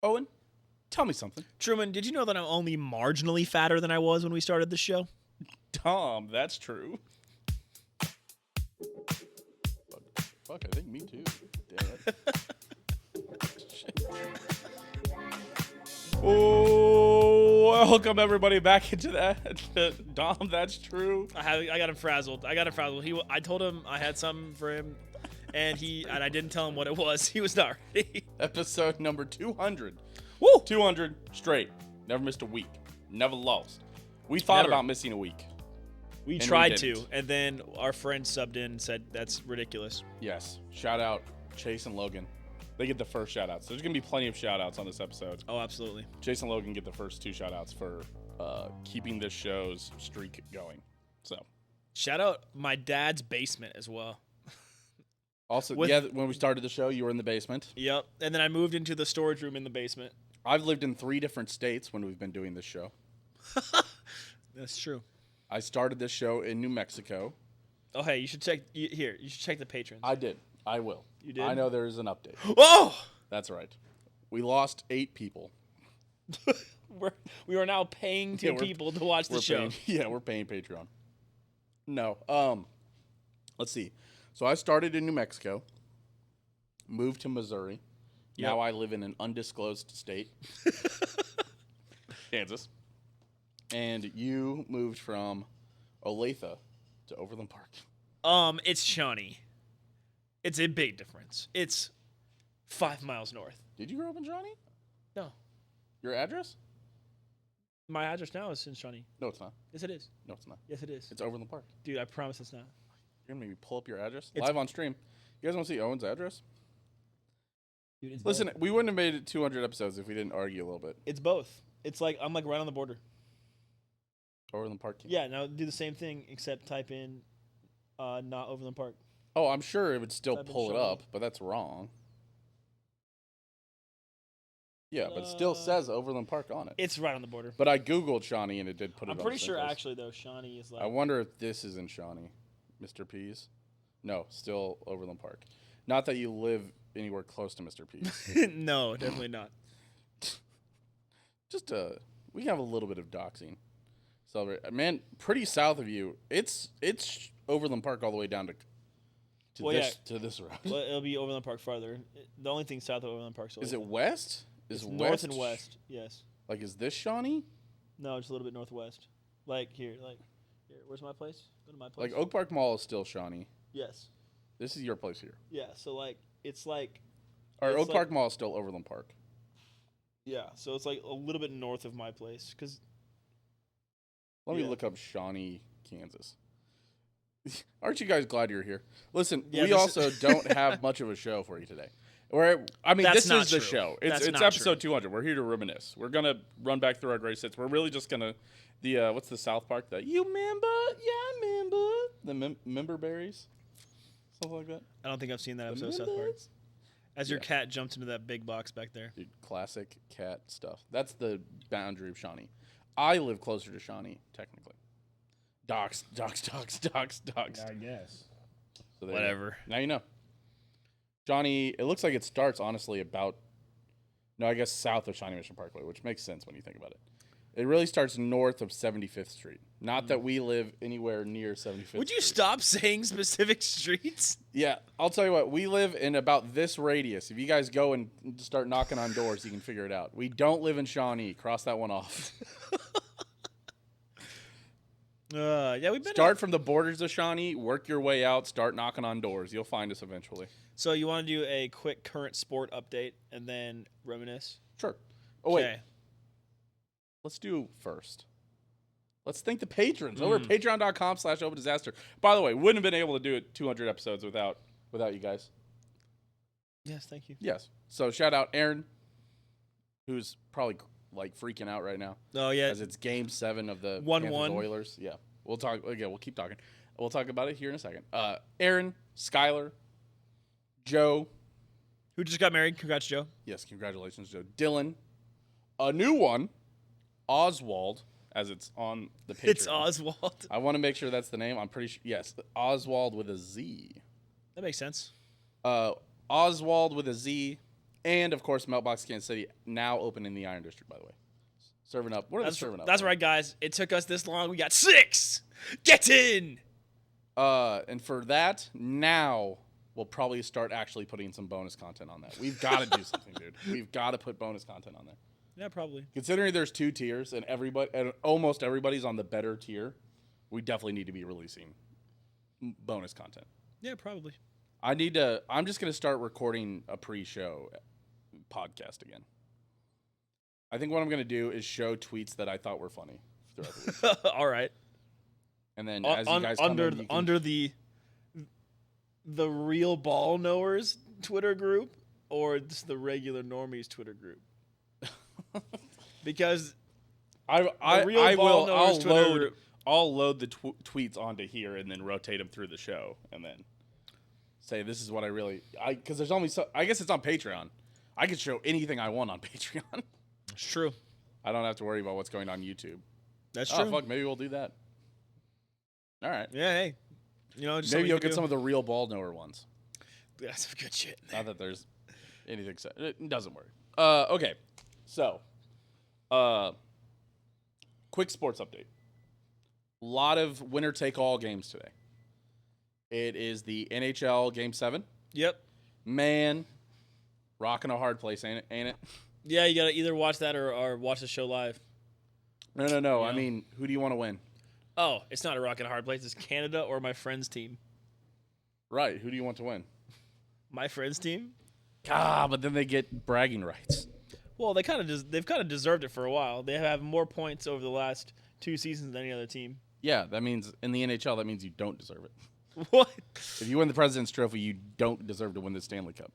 Owen, tell me something. Truman, did you know that I'm only marginally fatter than I was when we started the show? Dahm, that's true. Fuck, I think me too. Damn it. Oh, welcome everybody back into that. Dahm, that's true. I got him frazzled. I told him I had something for him, and I didn't tell him what it was. He was not ready. Episode number 200. Woo! 200 straight. Never missed a week. Never lost. We thought Never. about missing a week. We And tried we to, didn't. and then our friend subbed in and said that's ridiculous. Yes. Shout out Chase and Logan. They get the first shout outs. There's going to be plenty of shout outs on this episode. Oh, absolutely. Chase and Logan get the first two shout outs for keeping this show's streak going. So, Shout out my dad's basement as well. also, when we started the show, you were in the basement. Yep. And then I moved into the storage room in the basement. I've lived in 3 different states when we've been doing this show. That's true. I started this show in New Mexico. Oh, hey, you should check here. You should check the patrons. I did. I will. You did? I know there is an update. Oh! That's right. We lost 8 people. we are now paying people to watch the show. We're paying Patreon. No. Let's see. So I started in New Mexico, moved to Missouri. Yep. Now I live in an undisclosed state. Kansas. And you moved from Olathe to Overland Park. It's Shawnee. It's a big difference. It's 5 miles north. Did you grow up in Shawnee? No. Your address? My address now is in Shawnee. No, it's not. Yes, it is. No, it's not. Yes, it is. It's Overland Park. Dude, I promise it's not. You're going to maybe pull up your address? It's- Live on stream. You guys want to see Owen's address? Dude, it's Listen, both. we wouldn't have made it 200 episodes if we didn't argue a little bit. It's both. It's like I'm like right on the border. Overland Park. Yeah, now do the same thing except type in not Overland Park. Oh, I'm sure it would still Type in pull it Shawnee. up, but that's wrong. Yeah, but it still says Overland Park on it. It's right on the border. But I Googled Shawnee and it did put it I'm on pretty the sure same place. actually though Shawnee is like I wonder if this is in Shawnee. Mr. P's? No, still Overland Park. Not that you live anywhere close to Mr. P's. No, definitely not. Just we have a little bit of doxing. So, man, pretty south of you. It's Overland Park all the way down to Well, this road. Well, it'll be Overland Park farther. The only thing south of Overland Park Is it west? It's West, north and west. Yes. Like, is this Shawnee? No, just a little bit northwest. Like here. Where's my place? Go to my place. Like, Oak Park Mall is still Shawnee. Yes. This is your place here. Yeah. So like it's like. Or it's Oak like- Park Mall is still Overland Park. Yeah. So it's like a little bit north of my place because. Let me Yeah. look up Shawnee, Kansas. Aren't you guys glad you're here? Listen, Yeah, we this- also don't have much of a show for you today. That's this not is the true. show. That's It's not episode true. 200. We're here to reminisce. We're gonna run back through our greatest hits. We're really just gonna what's the South Park? You remember? Yeah, I remember the member berries, something like that. I don't think I've seen that The episode of South Park. members? As your Yeah. cat jumps into that big box back there. Dude, classic cat stuff. That's the boundary of Shawnee. I live closer to Shawnee, technically. Docs. I guess. So there you go. Whatever. Now you know. Shawnee, it looks like it starts, honestly, I guess south of Shawnee Mission Parkway, which makes sense when you think about it. It really starts north of 75th Street. Not that we live anywhere near 75th Would you Street. stop saying specific streets? Yeah, I'll tell you what. We live in about this radius. If you guys go and start knocking on doors, you can figure it out. We don't live in Shawnee. Cross that one off. Yeah, we've been. Start from the borders of Shawnee, work your way out, start knocking on doors. You'll find us eventually. So you want to do a quick current sport update and then reminisce? Sure. Oh, wait. Okay. Let's do first. Let's thank the patrons over at patreon.com/opendisaster. By the way, wouldn't have been able to do it 200 episodes without you guys. Yes, thank you. Yes. So shout out Aaron, who's probably like freaking out right now Oh yeah. as it's Game 7 of the 1-1. Panthers Oilers. Yeah. We'll talk. Okay, we'll keep talking. We'll talk about it here in a second. Aaron, Skylar, Joe. Who just got married? Congrats, Joe. Yes, congratulations, Joe. Dylan, a new one, Oswald, as it's on the Patreon. It's Oswald. I want to make sure that's the name. I'm pretty sure. Yes, Oswald with a Z. That makes sense. Oswald with a Z, And, of course, Meltbox Kansas City, now open in the Iron District, by the way. Serving up. What are they serving up? That's right, guys. It took us this long. We got 6. Get in! And for that, now we'll probably start actually putting some bonus content on that. We've got to do something, dude. We've got to put bonus content on there. Yeah, probably. Considering there's 2 tiers and almost everybody's on the better tier, we definitely need to be releasing bonus content. Yeah, probably. I'm just going to start recording a pre-show podcast again. I think what I'm going to do is show tweets that I thought were funny throughout the week. All right. And then as you guys come in, under the real ball knowers Twitter group or just the regular normies Twitter group? Because I'll load the tweets onto here and then rotate them through the show and then say this is what because there's only I guess it's on Patreon. I can show anything I want on Patreon. It's true. I don't have to worry about what's going on YouTube. That's true. Oh fuck, maybe we'll do that. All right. Yeah, hey. Just maybe you'll get some of the real ball knower ones. That's some good shit. Not that there's anything said. It doesn't work. Okay. So, quick sports update. A lot of winner-take-all games today. It is the NHL Game 7. Yep. Man, rocking a hard place, ain't it? Yeah, you got to either watch that or watch the show live. No. Yeah. I mean, who do you want to win? Oh, it's not a rock and a hard place. It's Canada or my friend's team. Right. Who do you want to win? My friend's team? But then they get bragging rights. Well, they've kind of deserved it for a while. They have more points over the last 2 seasons than any other team. Yeah, that means in the NHL, that means you don't deserve it. What? If you win the President's Trophy, you don't deserve to win the Stanley Cup.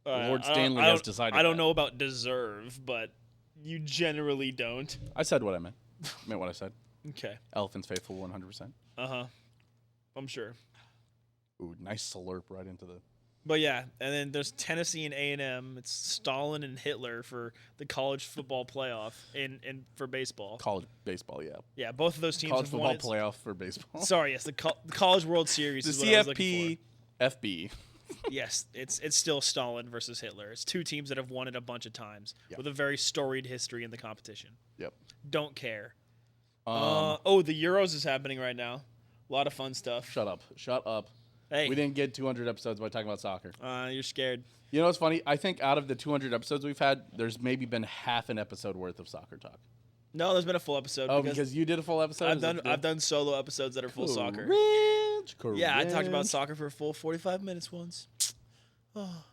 Lord Stanley has decided. I don't know about deserve, but you generally don't. I said what I meant. I meant what I said. Okay. Elephant's faithful 100%. Uh-huh. I'm sure. Ooh, nice slurp right into the... But yeah, and then there's Tennessee and A&M. It's Stalin and Hitler for the college football playoff and for baseball. College baseball, yeah. Yeah, both of those teams College have football won playoff for baseball. Sorry, yes, the College World Series The is what I was looking for. CFP, FB. Yes, it's still Stalin versus Hitler. It's 2 teams that have won it a bunch of times Yep. with a very storied history in the competition. Yep. Don't care. The Euros is happening right now. A lot of fun stuff. Shut up. Hey, We didn't get 200 episodes by talking about soccer. You're scared. You know what's funny? I think out of the 200 episodes we've had, there's maybe been half an episode worth of soccer talk. No, there's been a full episode. Oh, because you did a full episode? I've done solo episodes that are full soccer. Correct. Yeah, I talked about soccer for a full 45 minutes once. Oh.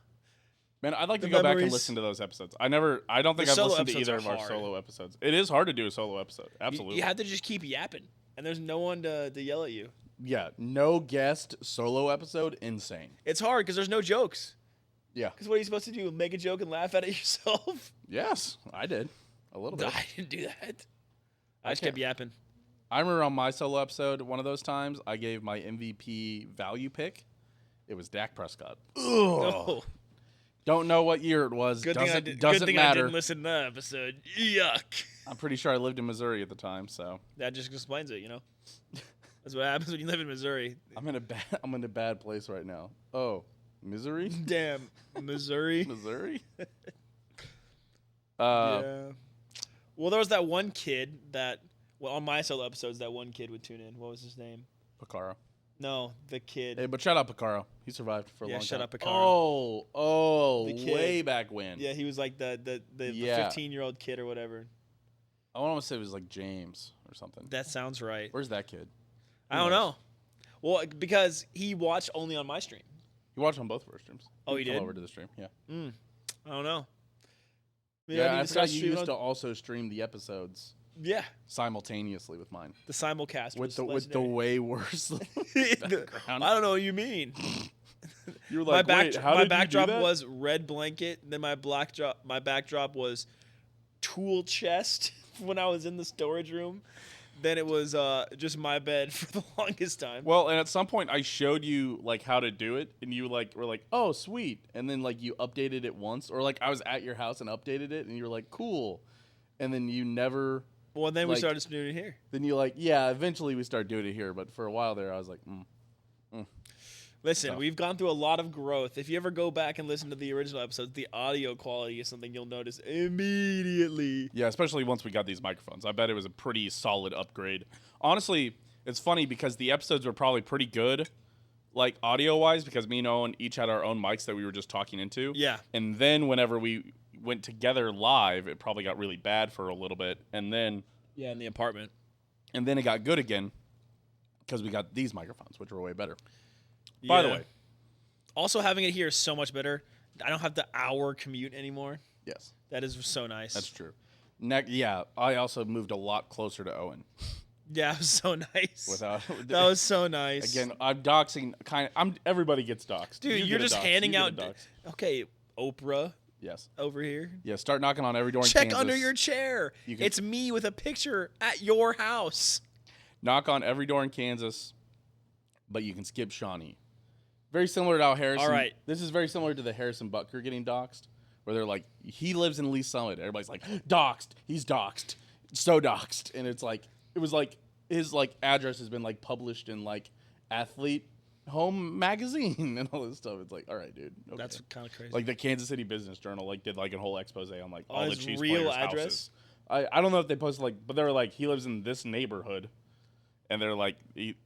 Man, I'd like to The go back and memories. listen to those episodes. I don't think The I've solo listened to episodes either are of our hard. solo episodes. It is hard to do a solo episode. Absolutely. You have to just keep yapping, and there's no one to yell at you. Yeah, no guest solo episode, insane. It's hard because there's no jokes. Yeah. Because what are you supposed to do? Make a joke and laugh at it yourself? Yes, I did. A little bit. I didn't do that. I just kept yapping. I remember on my solo episode, one of those times, I gave my MVP value pick. It was Dak Prescott. No. Don't know what year it was. Good doesn't thing doesn't I matter. didn't listen to that episode. Yuck. I'm pretty sure I lived in Missouri at the time, so That just explains it, That's what happens when you live in Missouri. I'm in a bad place right now. Oh, Missouri? Damn, Missouri. Missouri? Yeah. Well, there was that one kid on my solo episodes, that one kid would tune in. What was his name? Picaro. No, the kid. Hey, but shout out Picaro. He survived for a long time. shut up, Picaro. Oh, The kid. way back when. Yeah, he was like the Yeah. 15-year-old kid or whatever. I want to say it was like James or something. That sounds right. Where's that kid? I don't know. Well, because he watched only on my stream. He watched on both of our streams. Oh, he Come did? over to the stream, yeah. I don't know. Yeah, need I to start forgot you streaming used to on- also stream the episodes Yeah, simultaneously with mine. the simulcast With was the way worse I background. don't know what you mean. You were like, wait, how my did backdrop you do that? was red blanket. Then my backdrop was tool chest when I was in the storage room. Then it was just my bed for the longest time. Well, and at some point I showed you like how to do it, and you like were like, "Oh, sweet," and then like you updated it once, or like I was at your house and updated it, and you're like, "Cool," and then you never. Well, then we like- started doing it here. Then you like, yeah. Eventually we started doing it here, but for a while there, I was like, Listen, stuff. we've gone through a lot of growth. If you ever go back and listen to the original episodes, the audio quality is something you'll notice immediately. Yeah, especially once we got these microphones. I bet it was a pretty solid upgrade. Honestly, it's funny because the episodes were probably pretty good, like audio-wise, because me and Owen each had our own mics that we were just talking into. Yeah. And then whenever we went together live, it probably got really bad for a little bit. And then in the apartment. And then it got good again because we got these microphones, which were way better. By the way. Also, having it here is so much better. I don't have the hour commute anymore. Yes. That is so nice. That's true. I also moved a lot closer to Owen. Yeah, it was so nice. That was so nice. Again, I'm doxing everybody gets doxed. Dude, you're just handing out. Okay, Oprah. Yes. Over here. Yeah, start knocking on every door in Check Kansas. under your chair. It's me with a picture at your house. Knock on every door in Kansas, but you can skip Shawnee. Very similar to how Harrison. All right. This is very similar to the Harrison Butker getting doxxed, where they're like, he lives in Lee Summit. Everybody's like, doxxed. He's doxxed. So doxxed. And it was like his address has been published in Athlete Home Magazine and all this stuff. It's like, all right, dude. Okay. That's kind of crazy. The Kansas City Business Journal did a whole expose on all the Chiefs real players' address. houses. I don't know if they posted but they were like, he lives in this neighborhood, and they're like,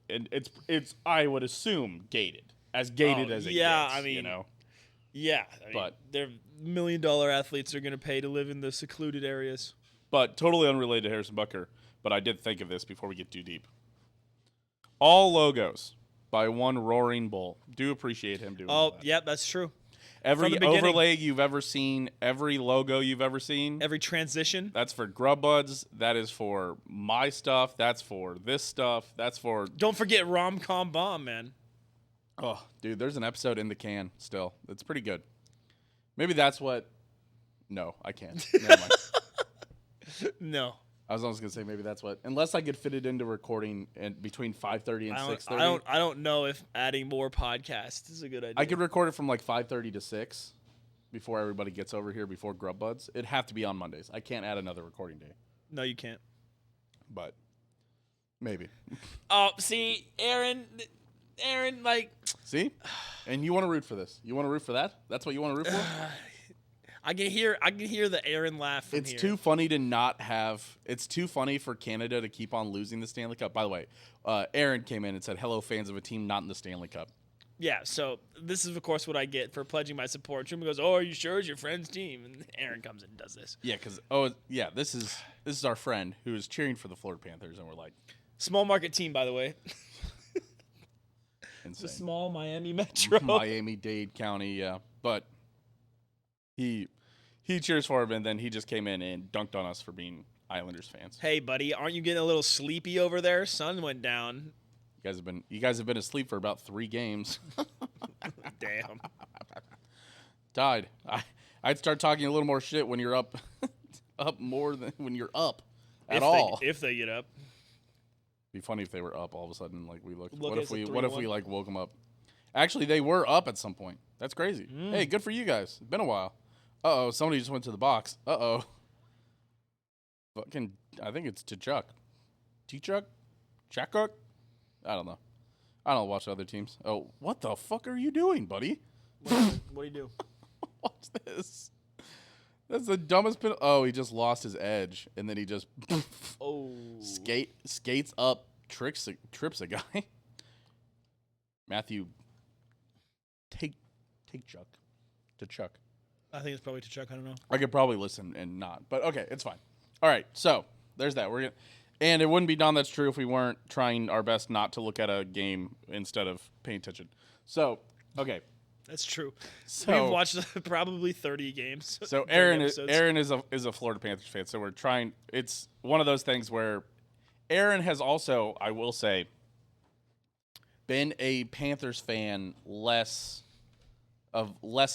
it's I would assume gated as it gets. Yeah, I mean, you know. Yeah, but they're $1 million athletes are going to pay to live in the secluded areas. But totally unrelated to Harrison Butker. But I did think of this before we get too deep. All logos by one roaring bull. Do appreciate him doing that. Oh, yeah, that's true. Every overlay you've ever seen, every logo you've ever seen. Every transition. That's for Grub Buds. That is for my stuff. That's for this stuff. That's for... Don't forget Rom-Com Bomb, man. Oh, dude, there's an episode in the can still. It's pretty good. Maybe that's what... No, I can't. Never mind. No. I was almost going to say maybe that's what... Unless I could fit it into recording between 5:30 and 6:30. I don't know if adding more podcasts is a good idea. I could record it from 5:30 to 6 before everybody gets over here, before Grub Buds. It'd have to be on Mondays. I can't add another recording day. No, you can't. But maybe. Oh, see, Aaron, See? And you want to root for this. You want to root for that? That's what you want to root for? I can hear the Aaron laugh from It's here. too funny to not have... It's too funny for Canada to keep on losing the Stanley Cup. By the way, Aaron came in and said, hello, fans of a team not in the Stanley Cup. Yeah, so this is, of course, what I get for pledging my support. Truman goes, oh, are you sure it's your friend's team? And Aaron comes in and does this. Yeah, because, this is our friend who is cheering for the Florida Panthers, and we're like... Small market team, by the way. Insane. The small Miami Metro. Miami-Dade County, yeah. But he cheers for him, and then he just came in and dunked on us for being Islanders fans. Hey, buddy, aren't you getting a little sleepy over there? Sun went down. You guys have been asleep for about 3 games. Damn. Died. I'd start talking a little more shit when you're up more than when you're up at all. If they get up. Be funny if they were up all of a sudden. We looked. Look, what if we 3-1. woke them up? Actually, they were up at some point. That's crazy. Hey, good for you guys. It's been a while. Uh-oh, somebody just went to the box. Uh-oh. Fucking, I think it's T'Chuk. T'Chuk? Chakuk? I don't know. I don't watch other teams. Oh, what the fuck are you doing, buddy? What do you do? Watch this. That's the dumbest pin. Oh, he just lost his edge, and then he just skates up, trips a guy. Matthew, take Chuck to Chuck. I think it's probably T'Chuk. I don't know. I could probably listen and not, but okay, it's fine. All right, so there's that. And it wouldn't be Dawn That's True if we weren't trying our best not to look at a game instead of paying attention. So, okay. That's true. So, we've watched probably 30 games. So Aaron is a Florida Panthers fan. So we're trying. It's one of those things where Aaron has also, I will say, been a Panthers fan less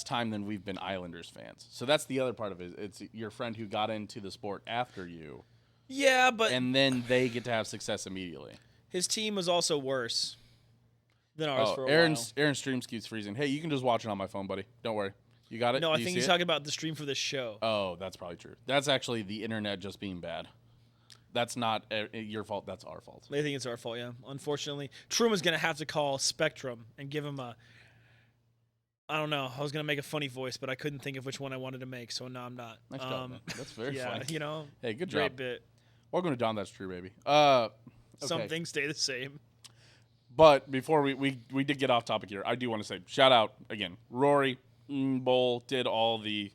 time than we've been Islanders fans. So that's the other part of it. It's your friend who got into the sport after you. Yeah, but and then they get to have success immediately. His team was also worse than ours for a while. Aaron's stream keeps freezing. Hey, you can just watch it on my phone, buddy. Don't worry. You got it? No, I think he's talking about the stream for this show. Oh, that's probably true. That's actually the internet just being bad. That's not your fault. That's our fault. They think it's our fault, yeah. Unfortunately, Truman's going to have to call Spectrum and give him a... I don't know. I was going to make a funny voice, but I couldn't think of which one I wanted to make, so now I'm not. Nice job, man. That's very funny. You know. Hey, good great job. bit. Welcome to Dahm, That's True, baby. Okay. Some things stay the same. But before we did get off topic here, I do want to say, shout out, again, Rory, Bowl did all the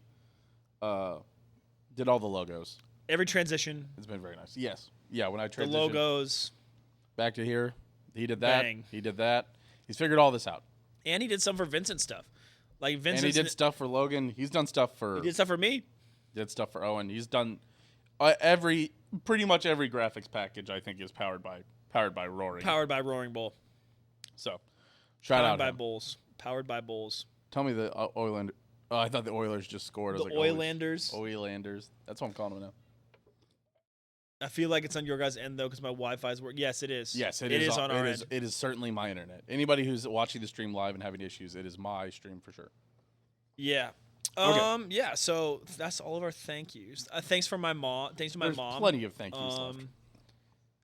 logos. Every transition. It's been very nice. Yes. Yeah, when I transitioned. The logos. Back to here. He did that. Bang. He did that. He's figured all this out. And he did some for Vincent stuff. Like Vincent. And he did stuff for Logan. He's done stuff for... He did stuff for me. Did stuff for Owen. He's done pretty much every graphics package, I think, is powered by Rory. Powered by Roaring Bull. So, shout out by him. Bulls. Powered by Bulls. Tell me the Oilanders. Oh, I thought the Oilers just scored. The Oilanders. Oilanders. That's what I'm calling them now. I feel like it's on your guys' end, though, because my Wi-Fi's work. Yes, it is. Yes, it is on our end. It is certainly my internet. Anybody who's watching the stream live and having issues, it is my stream for sure. Yeah. Okay. Yeah, so that's all of our thank yous. Thanks for my mom. Thanks to my There's mom. plenty of thank yous left.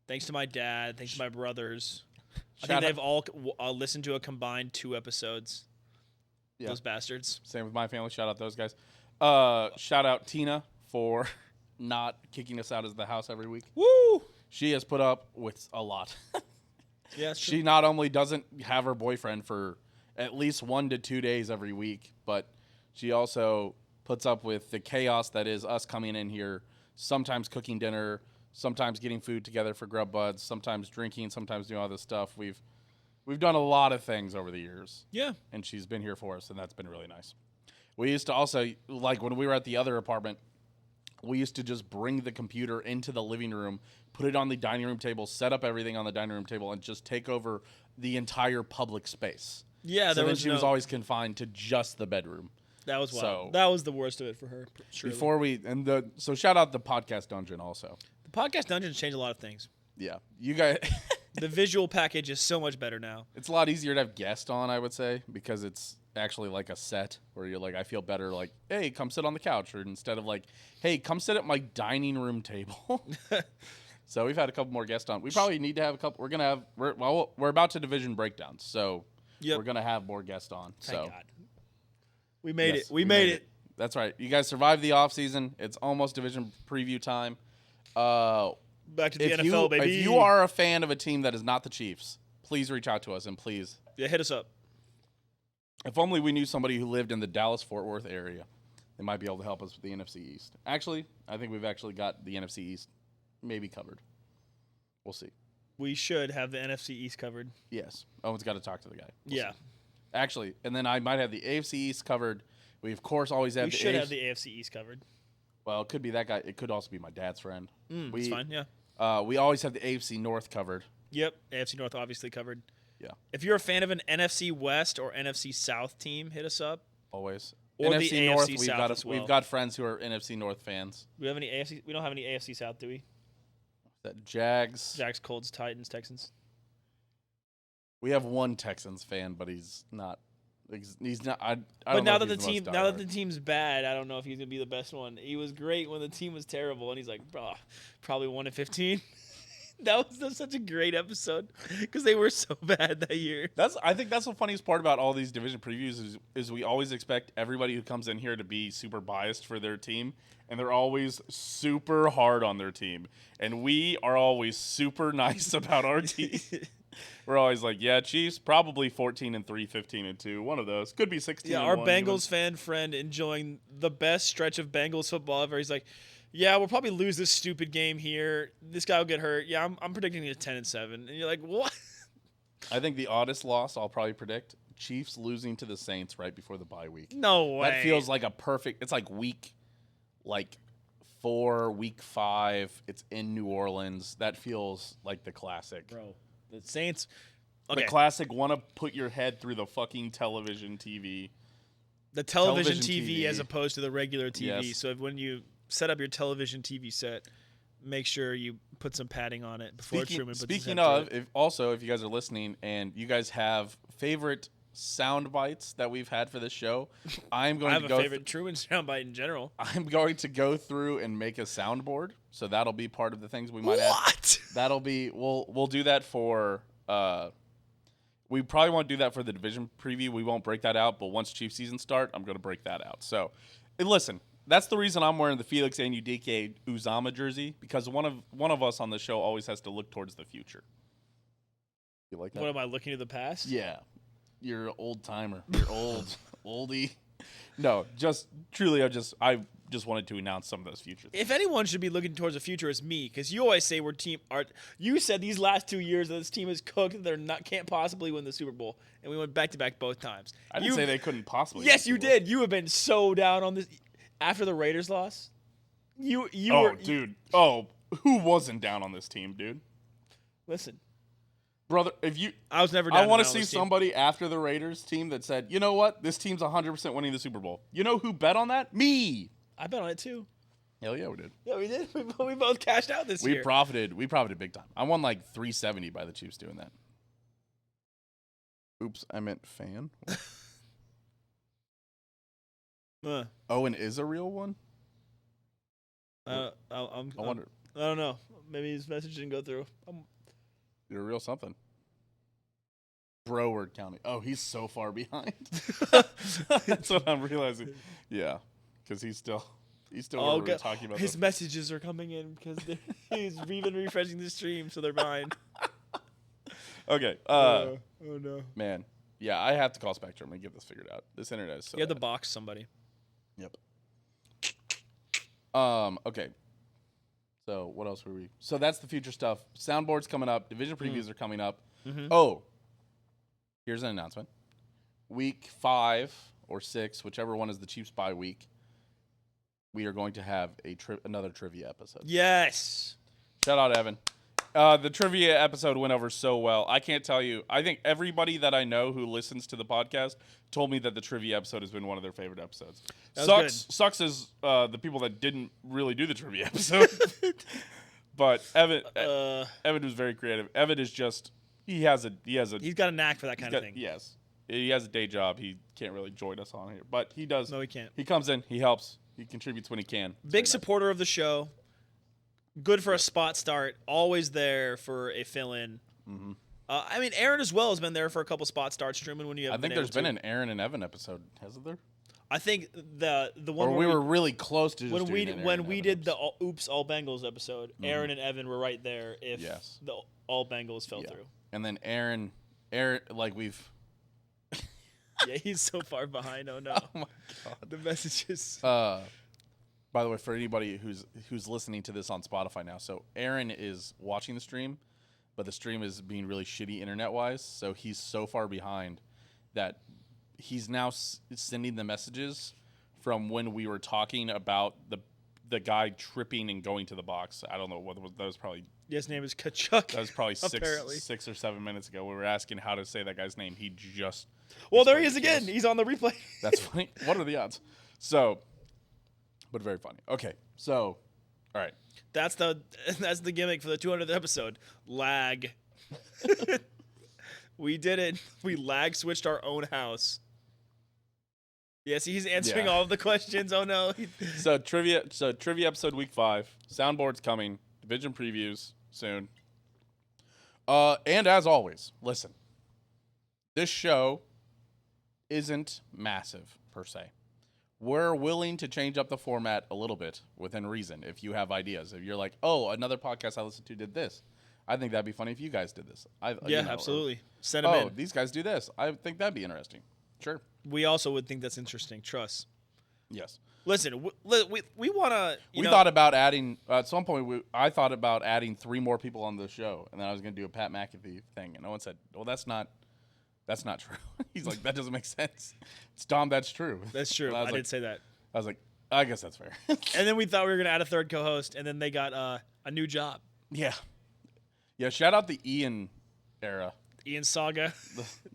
Thanks to my dad. Thanks to my brothers. I Shout think out- they've all listened to a combined 2 episodes. Yeah. Those bastards. Same with my family. Shout out those guys. Shout out Tina for not kicking us out of the house every week. Woo! She has put up with a lot. Yeah, She not only doesn't have her boyfriend for at least 1 to 2 days every week, but she also puts up with the chaos that is us coming in here, sometimes cooking dinner, sometimes getting food together for Grub Buds, sometimes drinking, sometimes doing all this stuff. We've done a lot of things over the years. Yeah. And she's been here for us, and that's been really nice. We used to also, like when we were at the other apartment, we used to just bring the computer into the living room, put it on the dining room table, set up everything on the dining room table, and just take over the entire public space. Yeah, So then she was always confined to just the bedroom. That was wild. So- That was the worst of it for her. Surely. So shout out the podcast dungeon also. The podcast dungeons changed a lot of things. Yeah, you guys. The visual package is so much better now. It's a lot easier to have guests on, I would say, because it's actually like a set where you're like, I feel better, like, hey, come sit on the couch, or instead of like, hey, come sit at my dining room table. So we've had a couple more guests on. We probably need to have a couple. We're about to division breakdowns, so we're gonna have more guests on. Thank so God. We made yes, it. We made it. That's right. You guys survived the off season. It's almost division preview time. Back to the NFL, baby. If you are a fan of a team that is not the Chiefs, please reach out to us and please. Yeah, hit us up. If only we knew somebody who lived in the Dallas-Fort Worth area. They might be able to help us with the NFC East. Actually, I think we've actually got the NFC East maybe covered. We'll see. We should have the NFC East covered. Yes. Owen's got to talk to the guy. We'll Yeah. see. Actually, and then I might have the AFC East covered. We, of course, always have We the should AFC. have the AFC East covered. Well, it could be that guy. It could also be my dad's friend. It's fine, yeah. We always have the AFC North covered. Yep, AFC North obviously covered. Yeah. If you're a fan of an NFC West or NFC South team, hit us up. Always. Or the NFC AFC North, South as well. we've got friends who are NFC North fans. We have any AFC? We don't have any AFC South, do we? That Jags. Jags, Colts, Titans, Texans. We have one Texans fan, but he's not. He's not. I But don't now know that if the he's team, most now that diehard. the team's bad, I don't know if he's gonna be the best one. He was great when the team was terrible, and he's like, bro, probably 1-15. That was such a great episode because they were so bad that year. I think that's the funniest part about all these division previews is we always expect everybody who comes in here to be super biased for their team, and they're always super hard on their team, and we are always super nice about our team. We're always like, yeah, Chiefs probably 14-3, 15-2, one of those could be 16. Yeah, our Bengals fan friend enjoying the best stretch of Bengals football ever. He's like, yeah, we'll probably lose this stupid game here. This guy will get hurt. Yeah, I'm predicting it 10-7. And you're like, what? I think the oddest loss I'll probably predict: Chiefs losing to the Saints right before the bye week. No way. That feels like a perfect. It's like week 4, week 5. It's in New Orleans. That feels like the classic. Bro, the Saints. Okay. The classic. Want to put your head through the fucking television TV. The television television TV, TV. as opposed to the regular TV. Yes. So when you set up your television TV set, make sure you put some padding on it before Truman puts his Speaking head of, through it. if you guys are listening and you guys have favorite sound bites that we've had for this show, I'm I going have to a go. favorite Truman soundbite in general. I'm going to go through and make a soundboard, so that'll be part of the things we might add. What? That'll be we'll do that for. We probably won't do that for the division preview. We won't break that out, but once Chiefs season start, I'm going to break that out. So, and listen, that's the reason I'm wearing the Felix Anudike Uzama jersey, because one of us on the show always has to look towards the future. You like that? What am I looking to the past? Yeah. You're an old timer. You're oldie. No, just truly I just wanted to announce some of those future things. If anyone should be looking towards the future, it's me, because you always say you said these last 2 years that this team is cooked, that can't possibly win the Super Bowl, and we went back to back both times. I didn't say they couldn't possibly. Yes, you did. You have been so down on this after the Raiders loss. You were, dude. Oh, who wasn't down on this team, dude? Listen, brother, I was never down. I want to on see this team. somebody after the Raiders team that said, you know what, this team's 100% winning the Super Bowl. You know who bet on that? Me. I bet on it too. Hell yeah, we did. Yeah, we did. We both cashed out this We year. profited big time. I won like 370 by the Chiefs doing that. Oops, I meant fan. Owen is a real one? I wonder. I don't know. Maybe his message didn't go through. You're a real something. Broward County. Oh, he's so far behind. That's what I'm realizing. Yeah, because he's still where we were talking about. His messages are coming in because he's even refreshing the stream, so they're behind. Okay. Oh no. Man, yeah, I have to call Spectrum and get this figured out. This internet is so. You have to bad. box somebody. Yep. Okay. So what else were we? So that's the future stuff. Soundboard's coming up. Division previews are coming up. Mm-hmm. Oh, here's an announcement. Week 5 or 6, whichever one is the Chiefs bye week, we are going to have another trivia episode. Yes. Shout out, Evan. The trivia episode went over so well. I can't tell you. I think everybody that I know who listens to the podcast told me that the trivia episode has been one of their favorite episodes. Sucks is the people that didn't really do the trivia episode. But Evan was very creative. Evan is just he's got a knack for that kind of thing. Yes. He has a day job. He can't really join us on here, but he does. No, he can't. He comes in. He helps. He contributes when he can. Big supporter of the show. Good for a spot start. Always there for a fill-in. Mm-hmm. I mean, Aaron as well has been there for a couple spot starts. Truman, when you have I think there's been an Aaron and Evan episode, hasn't there? I think the one or where we were really close to just when we did the Oops All Bengals episode. Mm-hmm. Aaron and Evan were right there. If the All Bengals fell through, and then Aaron, like we've. Yeah, he's so far behind. Oh no! Oh my god! The messages. By the way, for anybody who's listening to this on Spotify now, so Aaron is watching the stream, but the stream is being really shitty internet-wise, so he's so far behind that he's now sending the messages from when we were talking about the guy tripping and going to the box. I don't know what that was probably. Yeah, his name is Kachuk. That was probably 6 or 7 minutes ago. We were asking how to say that guy's name. He just. Well, there he is again. He's on the replay. That's funny. What are the odds? So. But very funny. Okay, so, all right. That's the gimmick for the 200th episode. Lag. We did it. We lag switched our own house. Yes, he's answering all of the questions. Oh no. So trivia episode week 5. Soundboard's coming. Division previews soon. And as always, listen. This show isn't massive per se. We're willing to change up the format a little bit within reason if you have ideas. If you're like, oh, another podcast I listened to did this. I think that'd be funny if you guys did this. Absolutely. Send them in. These guys do this. I think that'd be interesting. Sure. We also would think that's interesting. Trust. Yes. Listen, we want to... We thought about adding... at some point, I thought about adding 3 more people on the show, and then I was going to do a Pat McAfee thing. And Owen said, well, that's not true. He's like, that doesn't make sense. It's Dahm, that's true. That's true. I did say that. I was like, I guess that's fair. And then we thought we were going to add a third co-host, and then they got a new job. Yeah. Yeah, shout out the Ian era. Ian Saga.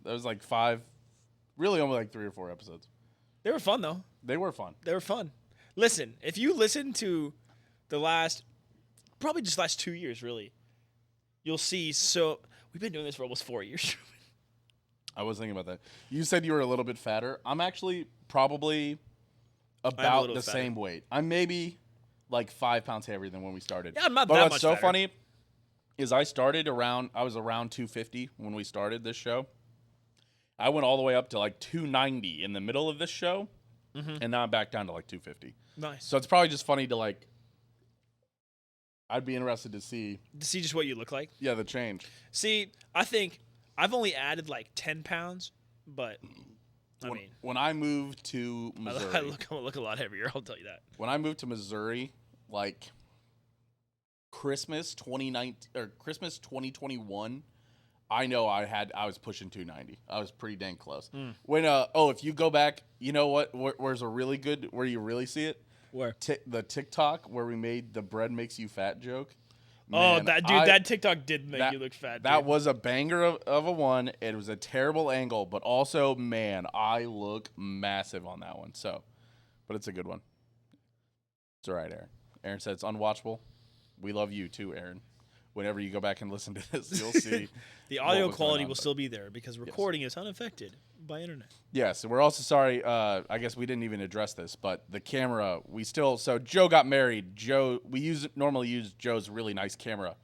That was like 5, really only like 3 or 4 episodes. They were fun, though. They were fun. Listen, if you listen to the last 2 years, really, you'll see. So we've been doing this for almost 4 years. I was thinking about that. You said you were a little bit fatter. I'm actually probably about the same weight. I'm maybe like 5 pounds heavier than when we started. Yeah, I'm not but that what's much so fatter. funny is I was around 250 when we started this show. I went all the way up to like 290 in the middle of this show, and now I'm back down to like 250. Nice. So it's probably just funny to like. I'd be interested to see just what you look like. Yeah, the change. See, I think I've only added like 10 pounds, but when I moved to Missouri, I look a lot heavier. I'll tell you that. When I moved to Missouri, like Christmas 2021, I know I was pushing 290. I was pretty dang close. When if you go back, you know what? Where's a really good where you really see it? Where? The TikTok where we made the bread makes you fat joke. Man, that TikTok did make you look fat. That dude. was a banger of a one. It was a terrible angle, but also, man, I look massive on that one. So, but it's a good one. It's all right, Aaron. Aaron said it's unwatchable. We love you too, Aaron. Whenever you go back and listen to this, you'll see the audio quality will still be there because recording is unaffected by internet. Yes, we're also sorry. I guess we didn't even address this, but the camera so Joe got married. We normally use Joe's really nice camera.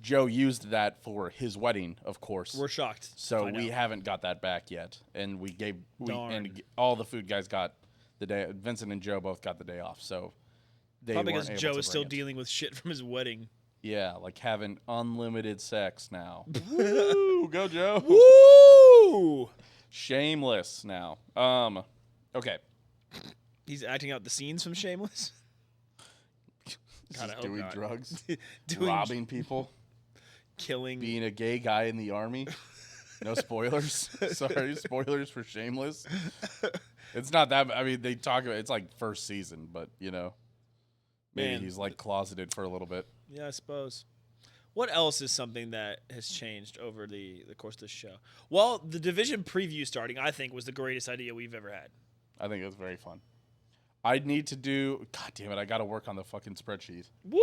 Joe used that for his wedding, of course. We're shocked. So we haven't got that back yet, and and all the food guys got the day. Vincent and Joe both got the day off, so they probably weren't because able Joe to is still bring it. dealing with shit from his wedding. Yeah, like having unlimited sex now. Woo! Go Joe. Woo! Shameless now. Okay. He's acting out the scenes from Shameless. Doing drugs, doing robbing people, killing, being a gay guy in the army. No spoilers. Sorry, spoilers for Shameless. It's not that. I mean, they talk about it's like first season, but maybe he's like closeted for a little bit. Yeah, I suppose. What else is something that has changed over the course of this show? Well, the division preview starting, I think, was the greatest idea we've ever had. I think it was very fun. I need to do. God damn it! I got to work on the fucking spreadsheet. Woo!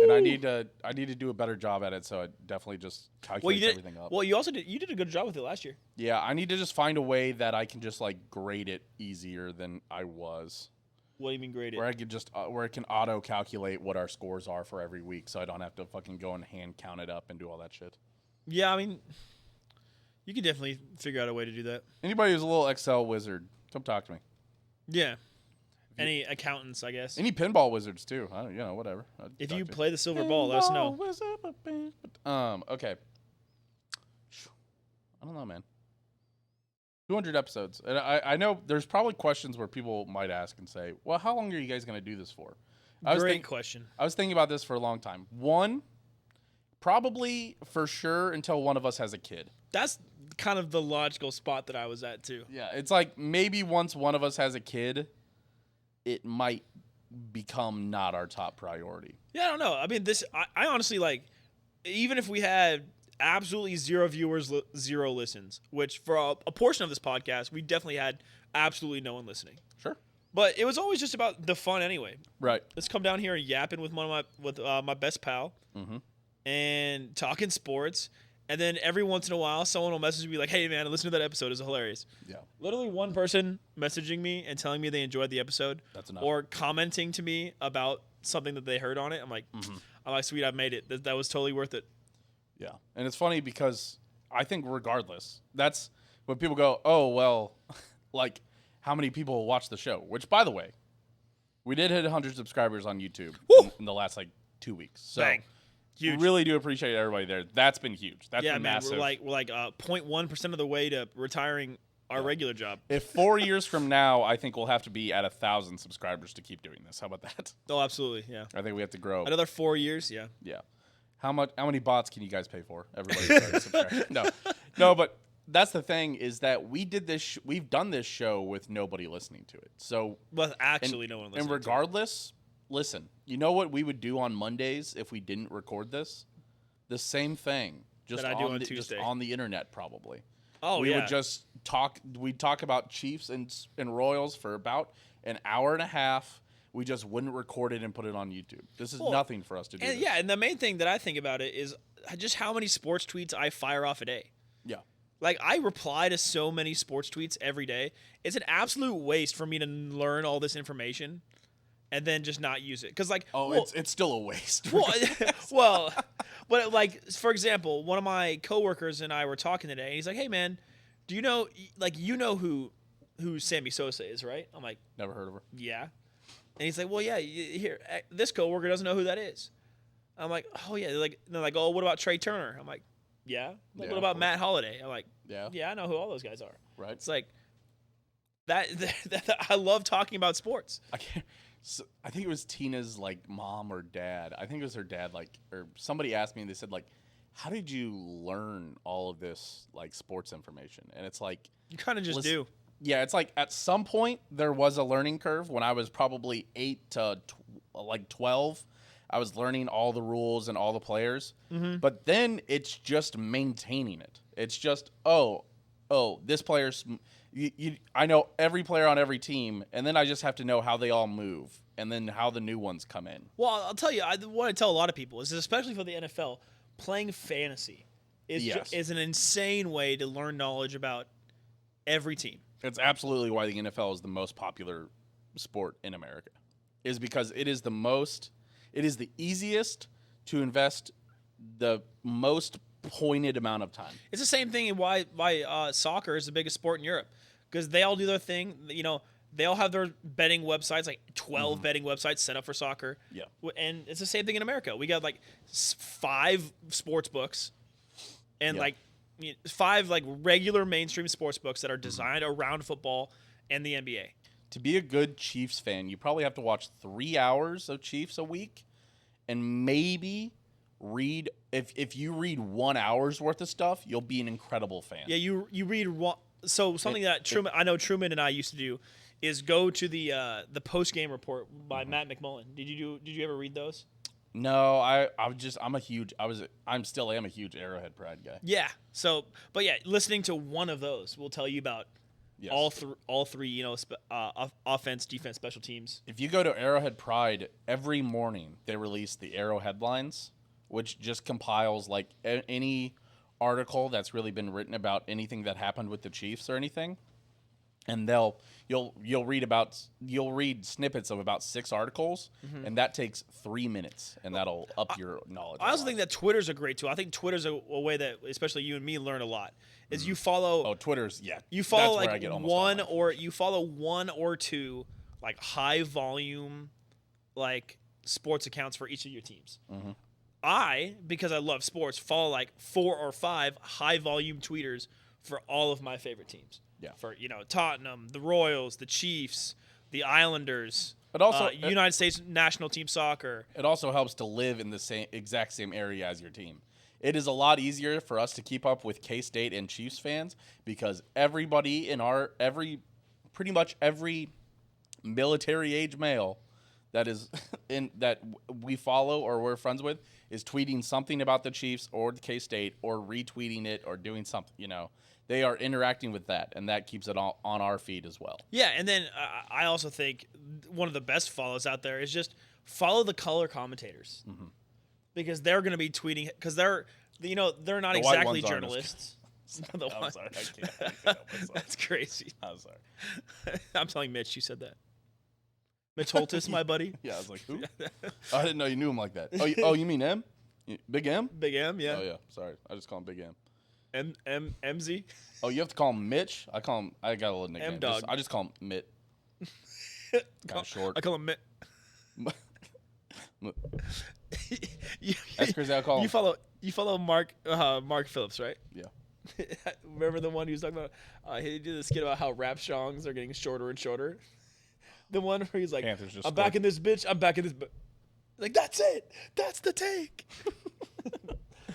And I need to do a better job at it. So I definitely just calculate everything up. Well, you did a good job with it last year. Yeah, I need to just find a way that I can just like grade it easier than I was. What do you mean grade it? Where I could just where it can auto calculate what our scores are for every week, so I don't have to fucking go and hand count it up and do all that shit. Yeah, I mean, you could definitely figure out a way to do that. Anybody who's a little Excel wizard, come talk to me. Yeah. Any accountants, I guess. Any pinball wizards too. Whatever. If you play the silver ball, let us know. Okay. I don't know, man. 200 episodes. And I know there's probably questions where people might ask and say, well, how long are you guys going to do this for? Great question. I was thinking about this for a long time. One, probably for sure until one of us has a kid. That's kind of the logical spot that I was at, too. Yeah, it's like maybe once one of us has a kid, it might become not our top priority. Yeah, I don't know. I mean, I honestly, like, even if we had absolutely zero viewers, zero listens, which for a portion of this podcast, we definitely had absolutely no one listening. Sure. But it was always just about the fun anyway. Right. Let's come down here and yapping with my best pal and talking sports. And then every once in a while, someone will message me like, hey, man, listen to that episode. It's hilarious. Yeah. Literally one person messaging me and telling me they enjoyed the episode. That's enough. Or commenting to me about something that they heard on it. I'm like, sweet, I've made it. That was totally worth it. Yeah. And it's funny because I think regardless, that's when people go, oh, well, like how many people will watch the show? Which, by the way, we did hit 100 subscribers on YouTube in the last, 2 weeks. So Bang. Huge. Really do appreciate everybody there. That's been huge. That's been massive. We're like 0.1% of the way to retiring our regular job. If 4 years from now, I think we'll have to be at 1,000 subscribers to keep doing this. How about that? Oh, absolutely. Yeah. I think we have to grow. Another 4 years. Yeah. Yeah. How many bots can you guys pay for? Everybody subscribe. No, but that's the thing is that we did this. We've done this show with nobody listening to it. So, well, actually, no one listening. And regardless, listen. You know what we would do on Mondays if we didn't record this? The same thing, just on the internet, probably. Oh, we would just talk. We'd talk about Chiefs and Royals for about an hour and a half. We just wouldn't record it and put it on YouTube. This is nothing for us to do. And the main thing that I think about it is just how many sports tweets I fire off a day. Yeah. Like, I reply to so many sports tweets every day. It's an absolute waste for me to learn all this information and then just not use it. Because, like, it's still a waste. well, but, like, for example, one of my coworkers and I were talking today, and he's like, hey, man, do you know, like, who Sammy Sosa is, right? I'm like, never heard of her. Yeah. And he's like, well, yeah, here, this coworker doesn't know who that is. I'm like, oh, yeah. They're like, oh, what about Trey Turner? I'm like, yeah. Like, what about Matt Holliday? I'm like, yeah, I know who all those guys are. Right. It's like, that I love talking about sports. I think it was Tina's, like, mom or dad. I think it was her dad, like, or somebody asked me, and they said, like, how did you learn all of this, like, sports information? And it's like, you kind of just do. Yeah, it's like at some point there was a learning curve when I was probably 8 to 12. I was learning all the rules and all the players. Mm-hmm. But then it's just maintaining it. It's just, this player's I know every player on every team, and then I just have to know how they all move and then how the new ones come in. Well, I'll tell you, what I tell a lot of people is, especially for the NFL, playing fantasy is an insane way to learn knowledge about every team. It's absolutely why the NFL is the most popular sport in America, is because it is the easiest to invest the most pointed amount of time. It's the same thing why soccer is the biggest sport in Europe, because they all do their thing. You know, they all have their betting websites, like 12 betting websites set up for soccer. Yeah. And it's the same thing in America. We got like 5 sports books and like 5 like regular mainstream sports books that are designed around football and the NBA. To be a good Chiefs fan, you probably have to watch 3 hours of Chiefs a week, and maybe read. If you read 1 hour's worth of stuff, you'll be an incredible fan. Yeah, you read one. So something that Truman and I used to do is go to the post game report by Matt McMullen. Did you ever read those? No, I still am a huge Arrowhead Pride guy. Yeah. So, but yeah, listening to one of those will tell you about all three, offense, defense, special teams. If you go to Arrowhead Pride, every morning they release the Arrow headlines, which just compiles like any article that's really been written about anything that happened with the Chiefs or anything. And you'll read snippets of about 6 articles, and that takes 3 minutes, and that'll up your knowledge. I also think that Twitter's a great tool. I think Twitter's a way that especially you and me learn a lot. Is you follow? Oh, Twitter's you follow like you follow 1 or 2 like high volume like sports accounts for each of your teams. Mm-hmm. Because I love sports, follow like 4 or 5 high volume tweeters for all of my favorite teams. Yeah. For Tottenham, the Royals, the Chiefs, the Islanders, It also United States national team soccer. It also helps to live in the exact same area as your team. It is a lot easier for us to keep up with K-State and Chiefs fans because everybody in pretty much every military age male that is that we follow or we're friends with is tweeting something about the Chiefs or the K-State or retweeting it or doing something, They are interacting with that, and that keeps it all on our feed as well. Yeah, and then I also think one of the best follows out there is just follow the color commentators, because they're going to be tweeting because they're not exactly journalists. I'm sorry, I can't That's crazy. I'm sorry. I'm telling Mitch you said that. Mitch Holtis, my buddy. Yeah, I was like, who? I didn't know you knew him like that. Oh, you mean M? Big M? Big M, yeah. Oh yeah, sorry, I just call him Big M. MZ? Oh, you have to call him Mitch? I got a little nickname. M-Dog. I just call him Mitt. Kind of short. I call him Mitt. That's crazy. I call him. You follow Mark Phillips, right? Yeah. Remember the one he was talking about? He did the skit about how rap songs are getting shorter and shorter. The one where he's like, I'm back in this bitch. I'm back in this. Like, that's it. That's the take.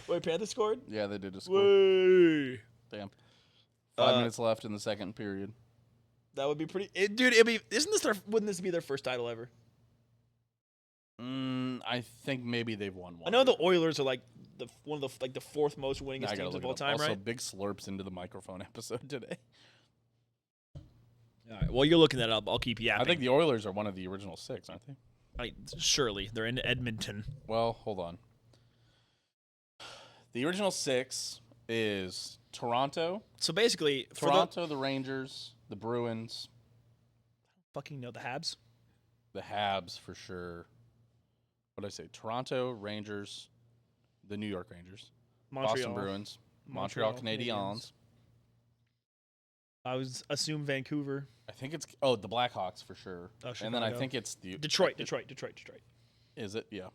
Wait, Panthers scored? Yeah, they did just score. Way. Damn. 5 minutes left in the second period. That would be pretty. Wouldn't this be their first title ever? I think maybe they've won one. I know the Oilers are like one of the 4th most winningest teams of all time, also, right? big slurps into the microphone episode today. All right. Well, you're looking that up. I'll keep yapping. I think the Oilers are one of the original 6, aren't they? Surely they're in Edmonton. Well, hold on. The original 6 is Toronto. So basically, Toronto, the Rangers, the Bruins. Fucking know the Habs. The Habs for sure. What did I say? Toronto, Rangers, the New York Rangers, Boston Bruins, Montreal Canadiens. I was assume Vancouver. I think it's the Blackhawks for sure. Oh, and then I think it's the Detroit. Is it? Yeah.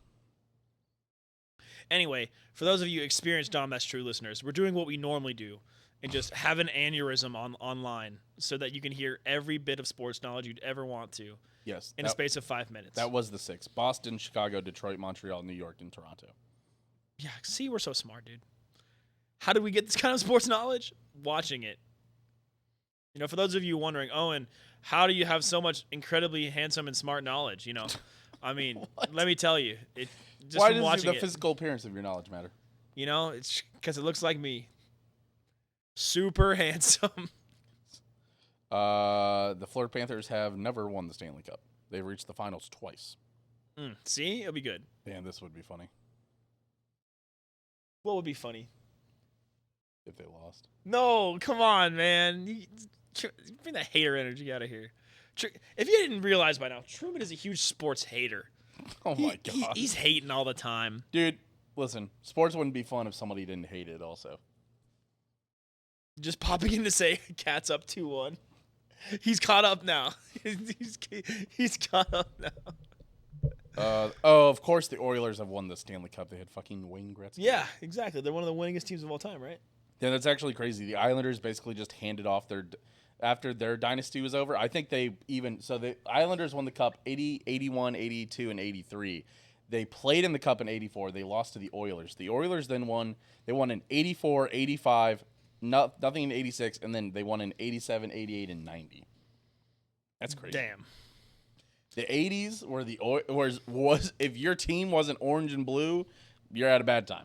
Anyway, for those of you experienced Dahm That's True listeners, we're doing what we normally do and just have an aneurysm online so that you can hear every bit of sports knowledge you'd ever want to. Yes. In a space of 5 minutes. That was the 6. Boston, Chicago, Detroit, Montreal, New York, and Toronto. Yeah, see, we're so smart, dude. How did we get this kind of sports knowledge? Watching it. You know, for those of you wondering, Owen, how do you have so much incredibly handsome and smart knowledge? You know, I mean, let me tell you. Why does the physical appearance of your knowledge matter? You know, it's because it looks like me. Super handsome. The Florida Panthers have never won the Stanley Cup. They've reached the finals twice. See? It'll be good. Man, this would be funny. What would be funny? If they lost. No, come on, man. Bring that hater energy out of here. If you didn't realize by now, Truman is a huge sports hater. Oh, my God. He's hating all the time. Dude, listen. Sports wouldn't be fun if somebody didn't hate it also. Just popping in to say Cat's up 2-1. He's caught up now. He's caught up now. Of course the Oilers have won the Stanley Cup. They had fucking Wayne Gretzky. Yeah, exactly. They're one of the winningest teams of all time, right? Yeah, that's actually crazy. The Islanders basically just handed off after their dynasty was over. I think the Islanders won the Cup 80, 81, 82, and 83. They played in the Cup in 84. They lost to the Oilers. The Oilers then won. They won in 84, 85, nothing in 86, and then they won in 87, 88, and 90. That's crazy. Damn. The 80s was if your team wasn't orange and blue, you're at a bad time.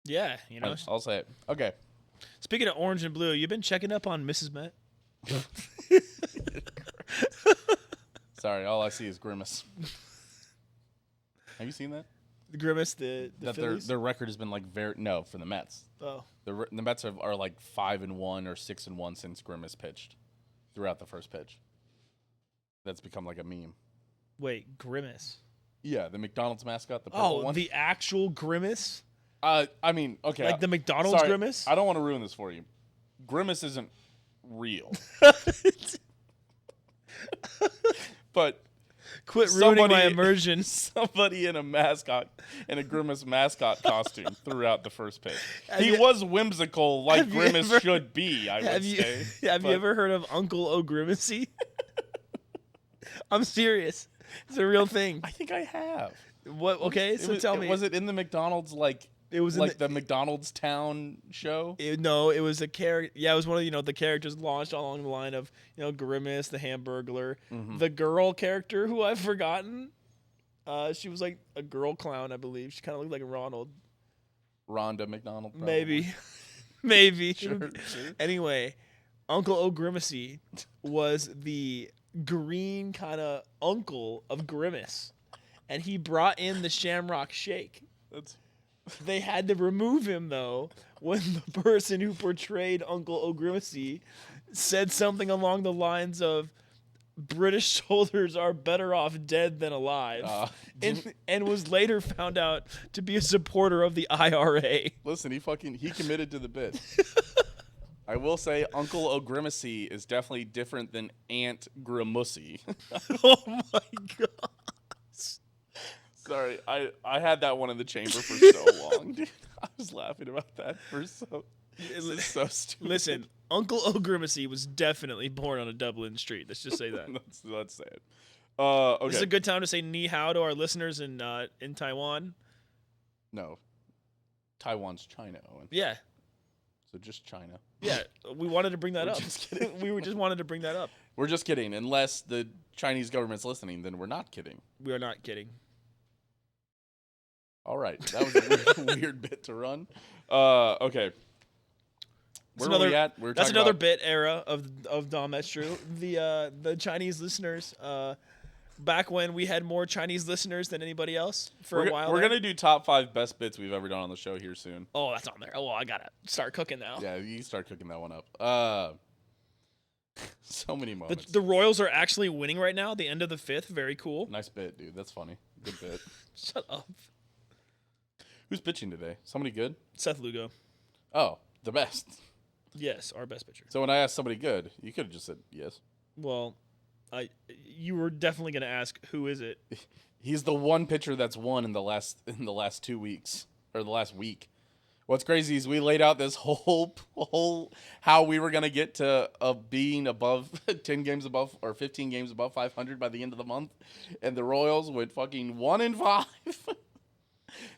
Yeah, you know. I'll say it. Okay. Speaking of orange and blue, you been checking up on Mrs. Met? Sorry, all I see is Grimace. Have you seen that? The Grimace, the Phillies? Their record has been like for the Mets. Oh. The Mets are like 5-1 or 6-1 since Grimace pitched throughout the first pitch. That's become like a meme. Wait, Grimace? Yeah, the McDonald's mascot, the purple one. Oh, the actual Grimace? I mean, okay. Like the McDonald's Grimace? I don't want to ruin this for you. Grimace isn't real. But quit ruining my immersion. Somebody in a Grimace mascot costume throughout the first pitch. He was whimsical like Grimace should be, I would say. Have you ever heard of Uncle O'Grimacy? I'm serious. It's a real thing. I think I have. What? Okay, tell me. Was it in the McDonald's it was like the McDonald's Town show? It was a character. Yeah, it was one of the characters launched along the line of Grimace, the Hamburglar, the girl character who I've forgotten. She was like a girl clown, I believe. She kind of looked like a Ronald. Rhonda McDonald. Probably. Maybe. Sure. Anyway, Uncle O'Grimacy was the green kind of uncle of Grimace, and he brought in the Shamrock Shake. They had to remove him, though, when the person who portrayed Uncle O'Grimacy said something along the lines of, British soldiers are better off dead than alive, and was later found out to be a supporter of the IRA. Listen, he committed to the bit. I will say Uncle O'Grimacy is definitely different than Aunt Grimacy. Oh, my God. Sorry, I had that one in the chamber for so long, dude. I was laughing about that for so stupid. Listen, Uncle O'Grimacy was definitely born on a Dublin street. Let's just say that. let's say it. Okay. This is a good time to say ni hao to our listeners in Taiwan. No, Taiwan's China, Owen. Yeah. So just China. Yeah, we wanted to bring that up. Just kidding. We just wanted to bring that up. We're just kidding. Unless the Chinese government's listening, then we're not kidding. We are not kidding. All right, that was a weird bit to run. Okay. Where are we at? That's another bit era of Dahm That's True. The Chinese listeners back when we had more Chinese listeners than anybody else for a while. We're gonna do top 5 best bits we've ever done on the show here soon. Oh, that's on there. Oh, well, I gotta start cooking now. Yeah, you start cooking that one up. So many moments. The Royals are actually winning right now. The end of the 5th. Very cool. Nice bit, dude. That's funny. Good bit. Shut up. Who's pitching today? Somebody good? Seth Lugo. Oh, the best. Yes, our best pitcher. So when I asked somebody good, you could have just said yes. Well, you were definitely gonna ask who is it? He's the one pitcher that's won in the last 2 weeks or the last week. What's crazy is we laid out this whole how we were gonna get to being above 10 games above or 15 games above 500 by the end of the month, and the Royals went fucking 1-5.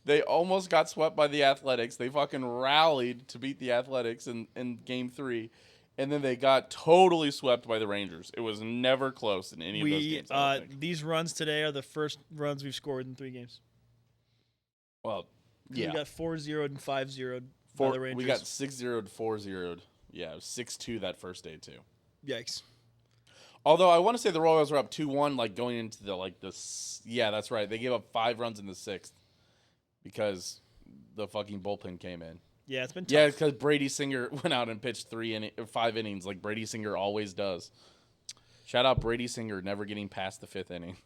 They almost got swept by the Athletics. They fucking rallied to beat the Athletics in Game 3, and then they got totally swept by the Rangers. It was never close in any of those games. I don't think. These runs today are the first runs we've scored in 3 games. Well. Yeah. We got 4-0 and 5-0 by the Rangers. We got 6-0 and 4-0. Yeah, 6-2 that first day too. Yikes. Although I want to say the Royals were up 2-1 like going into yeah, that's right. They gave up 5 runs in the 6th because the fucking bullpen came in. Yeah, it's been tough. Yeah, because Brady Singer went out and pitched 5 innings like Brady Singer always does. Shout out Brady Singer never getting past the 5th inning.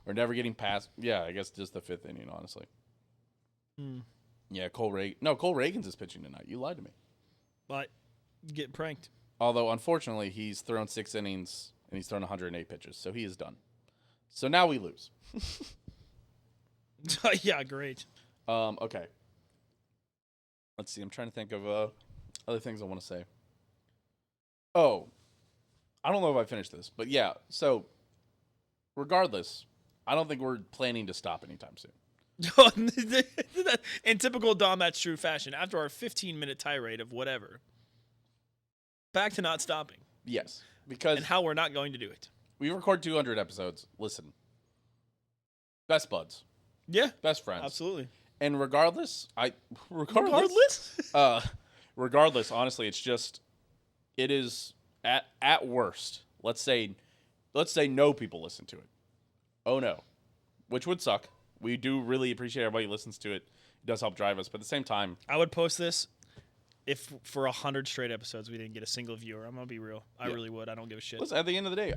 Or never getting past, yeah, I guess just the 5th inning, honestly. Yeah, Cole Reagans is pitching tonight. You lied to me. But you get pranked. Although, unfortunately, he's thrown 6 innings and he's thrown 108 pitches, so he is done. So now we lose. Yeah, great. Okay. Let's see. I'm trying to think of other things I want to say. Oh, I don't know if I finished this, but yeah. So, regardless, I don't think we're planning to stop anytime soon. In typical Dahm, that's true fashion. After our 15-minute tirade of whatever, back to not stopping. Yes, because and how we're not going to do it. We record 200 episodes. Listen, best buds. Yeah, best friends. Absolutely. And regardless, honestly, it is at worst. Let's say no people listen to it. Oh no, which would suck. We do really appreciate everybody who listens to it. It does help drive us, but at the same time, I would post this if for 100 straight episodes we didn't get a single viewer. I'm gonna be real. I really would. I don't give a shit. Listen, at the end of the day,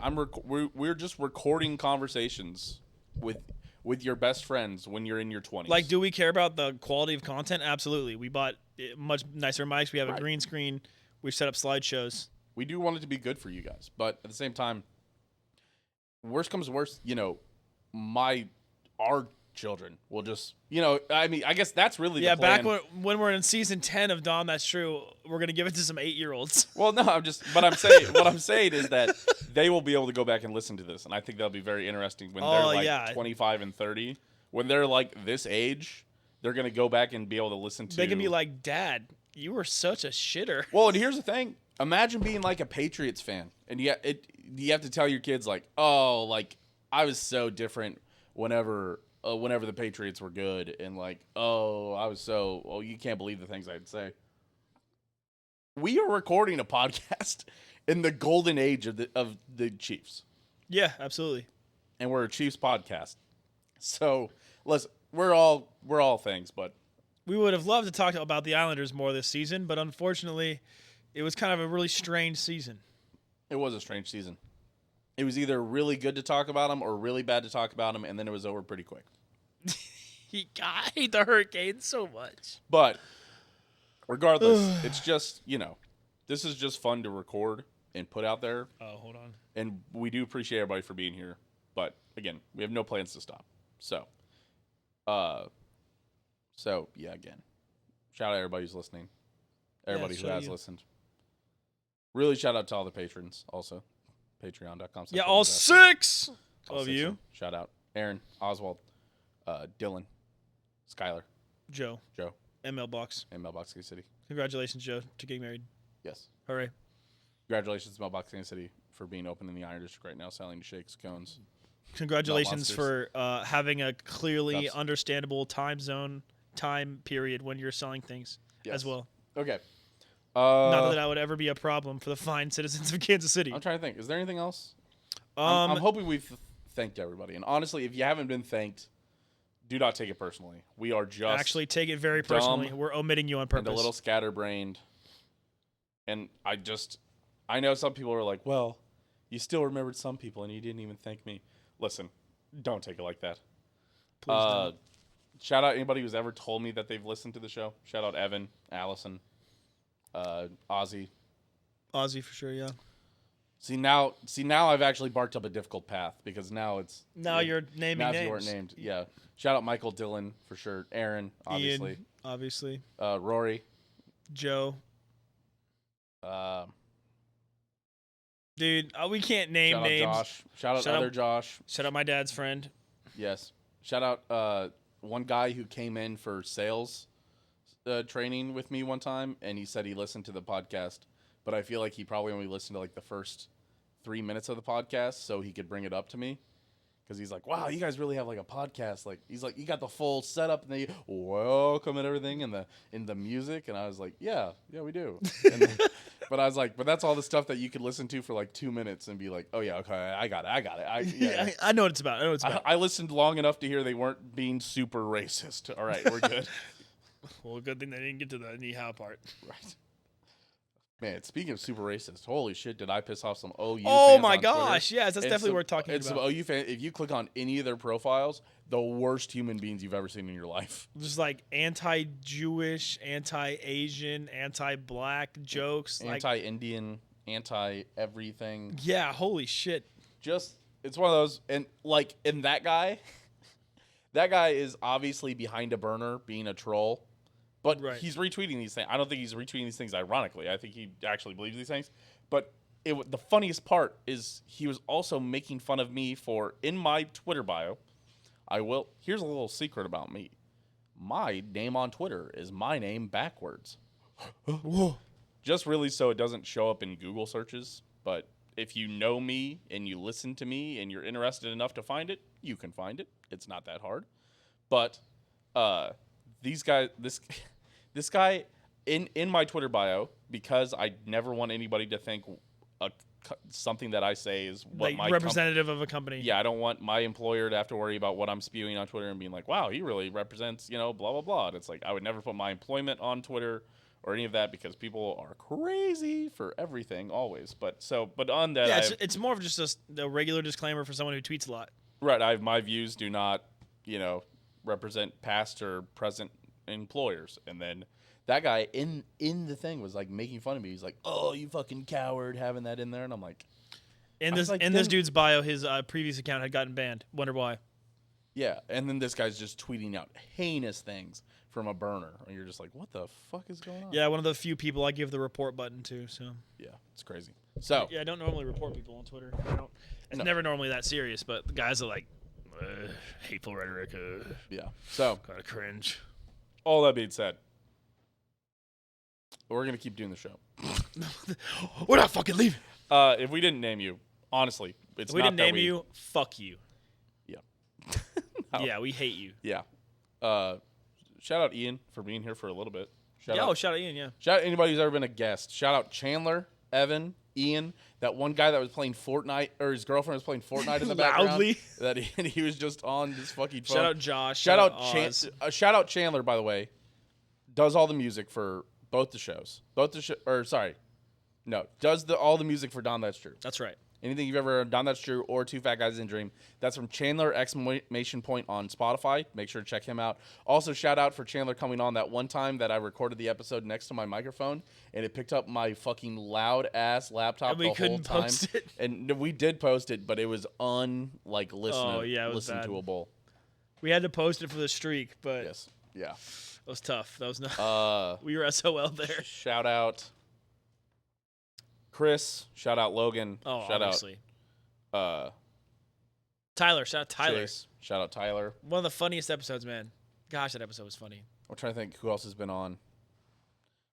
we're just recording conversations with your best friends when you're in your 20s. Like, do we care about the quality of content? Absolutely. We bought much nicer mics. We have a green screen. We've set up slideshows. We do want it to be good for you guys, but at the same time, worst comes to worst, our children will just, I mean, I guess that's really the plan. Back when we're in season 10 of Dahm, that's true. We're gonna give it to some 8-year-olds. Well, no, what I'm saying is that they will be able to go back and listen to this, and I think that'll be very interesting when they're 25 and 30. When they're like this age, they're gonna go back and be able to listen to. They can be like, "Dad, you were such a shitter." Well, and here's the thing: imagine being like a Patriots fan, and you have to tell your kids like, "Oh, like I was so different whenever the Patriots were good," and like, you can't believe the things I'd say. We are recording a podcast in the golden age of the Chiefs. Yeah, absolutely. And we're a Chiefs podcast. So, listen, we're all things, but we would have loved to talk about the Islanders more this season, but unfortunately, it was kind of a really strange season. It was a strange season. It was either really good to talk about them or really bad to talk about them, and then it was over pretty quick. I hate the Hurricanes so much. But regardless, it's just, this is just fun to record and put out there. Oh, hold on. And we do appreciate everybody for being here. But, again, we have no plans to stop. So, again, shout out everybody who's listening. Everybody who has listened. Really shout out to all the patrons also. Patreon.com. Yeah, all 6 of you. Shout out. Aaron, Oswald, Dylan, Skylar, Joe. And Mailbox. Kansas City. Congratulations, Joe, to getting married. Yes. Hooray. Congratulations, Mailbox Kansas City, for being open in the Iron District right now, selling shakes, cones. Congratulations for having a clearly understandable time period when you're selling things as well. Okay. Not that would ever be a problem for the fine citizens of Kansas City. I'm trying to think. Is there anything else? I'm hoping we've thanked everybody. And honestly, if you haven't been thanked, do not take it personally. We are just actually take it very personally. We're omitting you on purpose. And a little scatterbrained. And I know some people are like, well, you still remembered some people and you didn't even thank me. Listen, don't take it like that. Please don't. Shout out anybody who's ever told me that they've listened to the show. Shout out Evan, Allison, Ozzy. Ozzy for sure, yeah. See now I've actually barked up a difficult path because now you're naming now names. You weren't named. Yeah. Shout out Michael, Dylan for sure. Aaron, obviously. Ian, obviously. Rory. Joe. Dude, we can't name names. Josh. Shout out other Josh. Shout out my dad's friend. Yes. Shout out one guy who came in for sales training with me one time, and he said he listened to the podcast, but I feel like he probably only listened to like the first 3 minutes of the podcast so he could bring it up to me. Because he's like, wow, you guys really have like a podcast. Like he's like, you got the full setup and they welcome and everything in the music. And I was like, yeah, we do. But I was like, but that's all the stuff that you could listen to for like 2 minutes and be like, oh yeah, okay, I got it. I know what it's about. I listened long enough to hear they weren't being super racist. All right, we're good. Well, good thing they didn't get to the knee-how part. Right. Man, speaking of super racist, holy shit, did I piss off some OU Oh fans my on gosh, Twitter. yes, that's definitely worth talking It's about. some OU fans. If you click on any of their profiles, the worst human beings you've ever seen in your life. Just like anti-Jewish, anti-Asian, anti-black jokes. Anti-Indian, anti-everything. Yeah, holy shit. Just, it's one of those, and that guy is obviously behind a burner being a troll. But he's retweeting these things. I don't think he's retweeting these things ironically. I think he actually believes these things. But the funniest part is he was also making fun of me for, in my Twitter bio, here's a little secret about me. My name on Twitter is my name backwards. Just really so it doesn't show up in Google searches. But if you know me and you listen to me and you're interested enough to find it, you can find it. It's not that hard. But this guy in my Twitter bio, because I never want anybody to think something that I say is what like representative of a company. Yeah, I don't want my employer to have to worry about what I'm spewing on Twitter and being like, wow, he really represents, blah, blah, blah. And it's like, I would never put my employment on Twitter or any of that because people are crazy for everything always. But on that, yeah, it's more of just a regular disclaimer for someone who tweets a lot. Right. My views do not, represent past or present employers. And then that guy in the thing was like making fun of me. He's like, oh, you fucking coward, having that in there. And I'm like, this dude's bio, his previous account had gotten banned. Wonder why. Yeah. And then this guy's just tweeting out heinous things from a burner. And you're just like, what the fuck is going on? Yeah. One of the few people I give the report button to. So yeah, it's crazy. So yeah, I don't normally report people on Twitter. It's never normally that serious, but the guys are like, hateful rhetoric. Yeah. So kind of cringe. All that being said, we're gonna keep doing the show. We're not fucking leaving. If we didn't name you, honestly, it's if we not didn't that name you. Fuck you. Yeah. No. Yeah, we hate you. Yeah. Shout out Ian for being here for a little bit. Shout out Ian. Yeah. Shout out anybody who's ever been a guest. Shout out Chandler, Evan, Ian, that one guy that was playing Fortnite, or his girlfriend was playing Fortnite in the background. Loudly. That he was just on this fucking phone. Shout out Josh. Shout out Chandler, by the way. Does all the music for both the shows. Does all the music for Dahm, That's True. That's right. Anything you've ever heard, Dahm, That's True, or Two Fat Guys in a Dream, that's from Chandler ! On Spotify. Make sure to check him out. Also, shout out for Chandler coming on that one time that I recorded the episode next to my microphone, and it picked up my fucking loud ass laptop the whole time. Post it. And we did post it, but it was listenable. We had to post it for the streak, but yes, yeah, it was tough. That was not. We were SOL there. Shout out Chris. Shout out Logan. Oh, shout obviously. Out. Tyler. Shout out Tyler. Chase. Shout out Tyler. One of the funniest episodes, man. Gosh, that episode was funny. I'm trying to think who else has been on.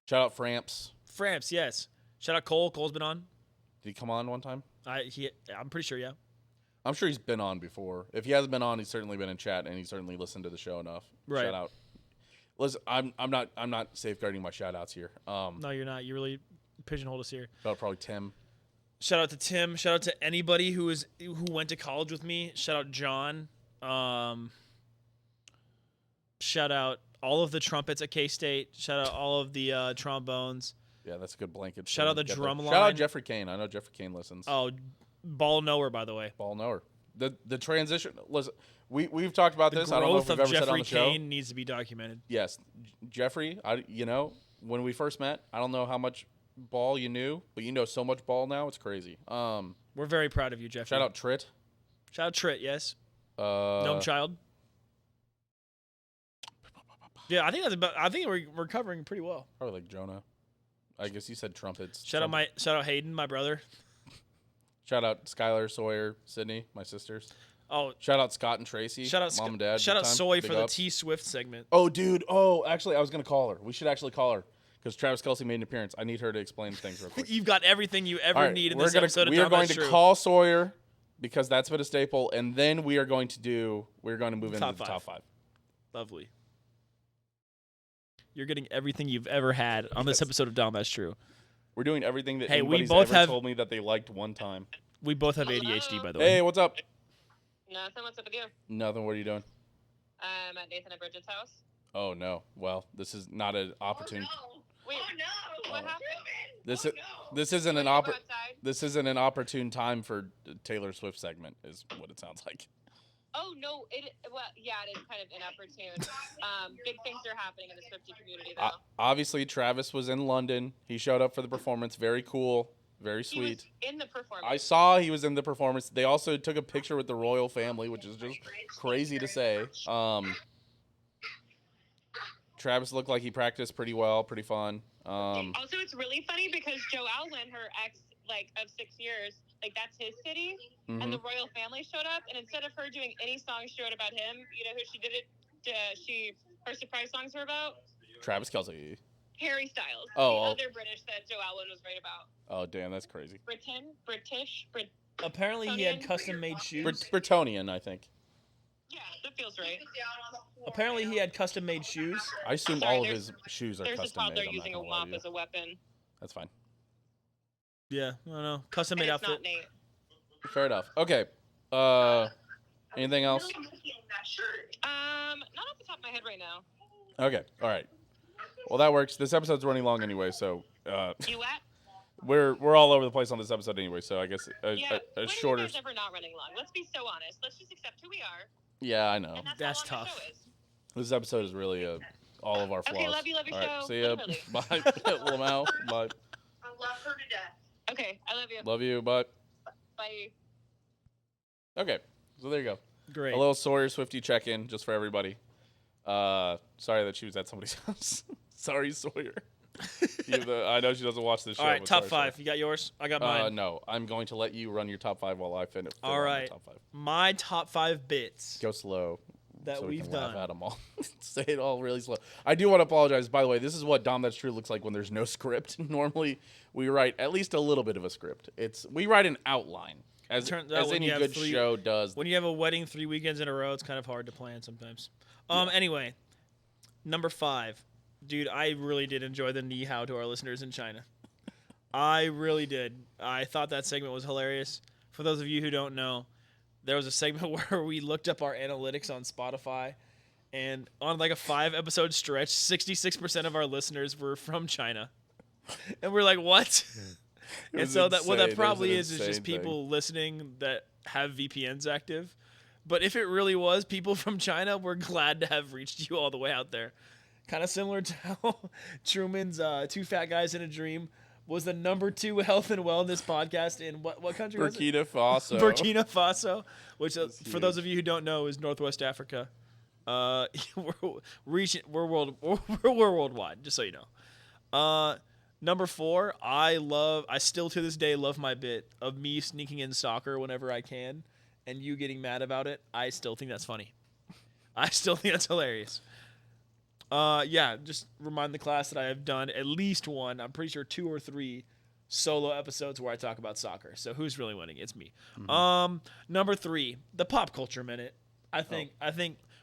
Shout out Framps. Framps, yes. Shout out Cole. Cole's been on. Did he come on one time? I'm pretty sure, yeah. I'm sure he's been on before. If he hasn't been on, he's certainly been in chat, and he's certainly listened to the show enough. Right. Shout out. Listen, I'm not safeguarding my shout outs here. No, you're not. You really pigeonholed us here. Shout out probably Tim. Shout out to Tim. Shout out to anybody who went to college with me. Shout out John. Shout out all of the trumpets at K-State. Shout out all of the trombones. Yeah, that's a good blanket. Shout out the drum line. Shout out Jeffrey Kane. I know Jeffrey Kane listens. Oh, ball knower, by the way. Ball knower. The transition. Listen, we've talked about this. The I don't know if growth we've of ever said on Jeffrey the show. Kane needs to be documented. Yes, Jeffrey. When we first met, I don't know how much ball you knew, but you know so much ball now. It's crazy. We're very proud of you, Jeffrey. Shout out Trit. Shout out Trit. Yes. Gnome Child. Yeah, I think we're covering pretty well. Probably like Jonah. I guess you said trumpets. Shout out Hayden, my brother. Shout out Skylar, Sawyer, Sydney, my sisters. Oh, shout out Scott and Tracy. Shout out Mom and Dad. Shout out Sawyer for the T Swift segment. Oh, dude. Oh, actually, I was gonna call her. We should actually call her because Travis Kelce made an appearance. I need her to explain things real quick. You've got everything you ever need in this episode. We are going to call Sawyer because that's been a staple, and then we're going to move into the top five. Lovely. You're getting everything you've ever had on this episode of Dahm. That's true. We're doing everything that we both ever told me that they liked one time. We both have ADHD, by the way. Hey, what's up? Nothing. What's up with you? Nothing. What are you doing? I'm at Nathan and Bridget's house. Oh no. Well, this is not an opportune. Oh no! Wait, oh no! What happened? This isn't an opportune time for Taylor Swift segment, is what it sounds like. Oh no! It is kind of inopportune. Big things are happening in the Swiftie community, though. Obviously, Travis was in London. He showed up for the performance. Very cool. Very sweet. He was in the performance. I saw he was in the performance. They also took a picture with the royal family, which is just crazy to say. Travis looked like he practiced pretty well, pretty fun. Also, it's really funny because Joe Alwyn, her ex, of 6 years, that's his city, and the royal family showed up, and instead of her doing any songs she wrote about him, you know who she did it? Her surprise songs were about? Travis Kelce. Harry Styles. Oh, the other British that Joe Alwyn was right about. Oh, damn, that's crazy. British. Apparently, he had custom-made shoes. Bretonian, I think. Yeah, that feels right. Apparently, he had custom-made shoes. I assume all of his shoes are custom-made. There's a toddler using a mop as a weapon. That's fine. Yeah, I don't know. Custom-made outfit. Not Nate. Fair enough. Okay. Anything else? Not off the top of my head right now. Okay. All right. Well, that works. This episode's running long anyway, so You what? we're all over the place on this episode anyway. So I guess a shorter. When are you guys ever not running long? Let's be so honest. Let's just accept who we are. Yeah, I know. And that's how long tough. the show is. This episode is really all of our flaws. Okay, love you all show. right, see ya. Literally. Bye, Lamau. Bye. I love her to death. Okay, I love you. Love you. Bye. Bye. Okay, so there you go. Great. A little Sawyer Swiftie check-in just for everybody. Sorry that she was at somebody's house. Sorry, Sawyer. I know she doesn't watch this show. All right, but top sorry, five. Sawyer. You got yours? I got mine. No, I'm going to let you run your top five while I finish. All right. Top five. My top 5 bits. Go slow. That so we we've can done. Laugh at them all. Say it all really slow. I do want to apologize. By the way, this is what Dahm That's True looks like when there's no script. Normally, we write at least a little bit of a script. We write an outline, as any good show does. When you have a wedding 3 weekends in a row, it's kind of hard to plan sometimes. Anyway, number 5. Dude, I really did enjoy the ni hao to our listeners in China. I really did. I thought that segment was hilarious. For those of you who don't know, there was a segment where we looked up our analytics on Spotify, and on a 5-episode stretch, 66% of our listeners were from China. And we're like, what? And so what that probably is just people listening that have VPNs active. But if it really was people from China, we're glad to have reached you all the way out there. Kind of similar to how Truman's Two Fat Guys in a Dream was the number 2 health and wellness podcast in what country was it? Burkina Faso. Burkina Faso, which for those of you who don't know is Northwest Africa. We're worldwide, just so you know. Number 4, I still to this day love my bit of me sneaking in soccer whenever I can and you getting mad about it. I still think that's funny. I still think that's hilarious. Just remind the class that I have done at least one, I'm pretty sure 2 or 3 solo episodes where I talk about soccer. So who's really winning? It's me. Mm-hmm. Number 3, the pop culture minute. I think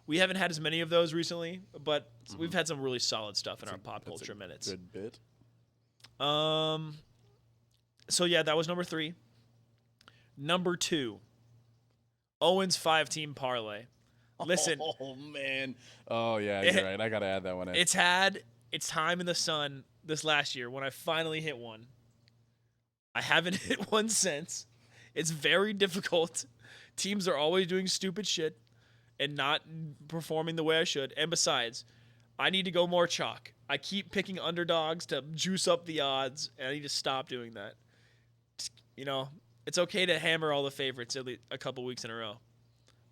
we haven't had as many of those recently, but we've had some really solid stuff in our pop culture minutes. Good bit. So yeah, that was number 3. Number 2, Owen's 5-team parlay. Listen. Oh, man. Oh, yeah, you're right. I got to add that one in. It's had its time in the sun this last year when I finally hit one. I haven't hit one since. It's very difficult. Teams are always doing stupid shit and not performing the way I should. And besides, I need to go more chalk. I keep picking underdogs to juice up the odds, and I need to stop doing that. You know, it's okay to hammer all the favorites at least a couple weeks in a row.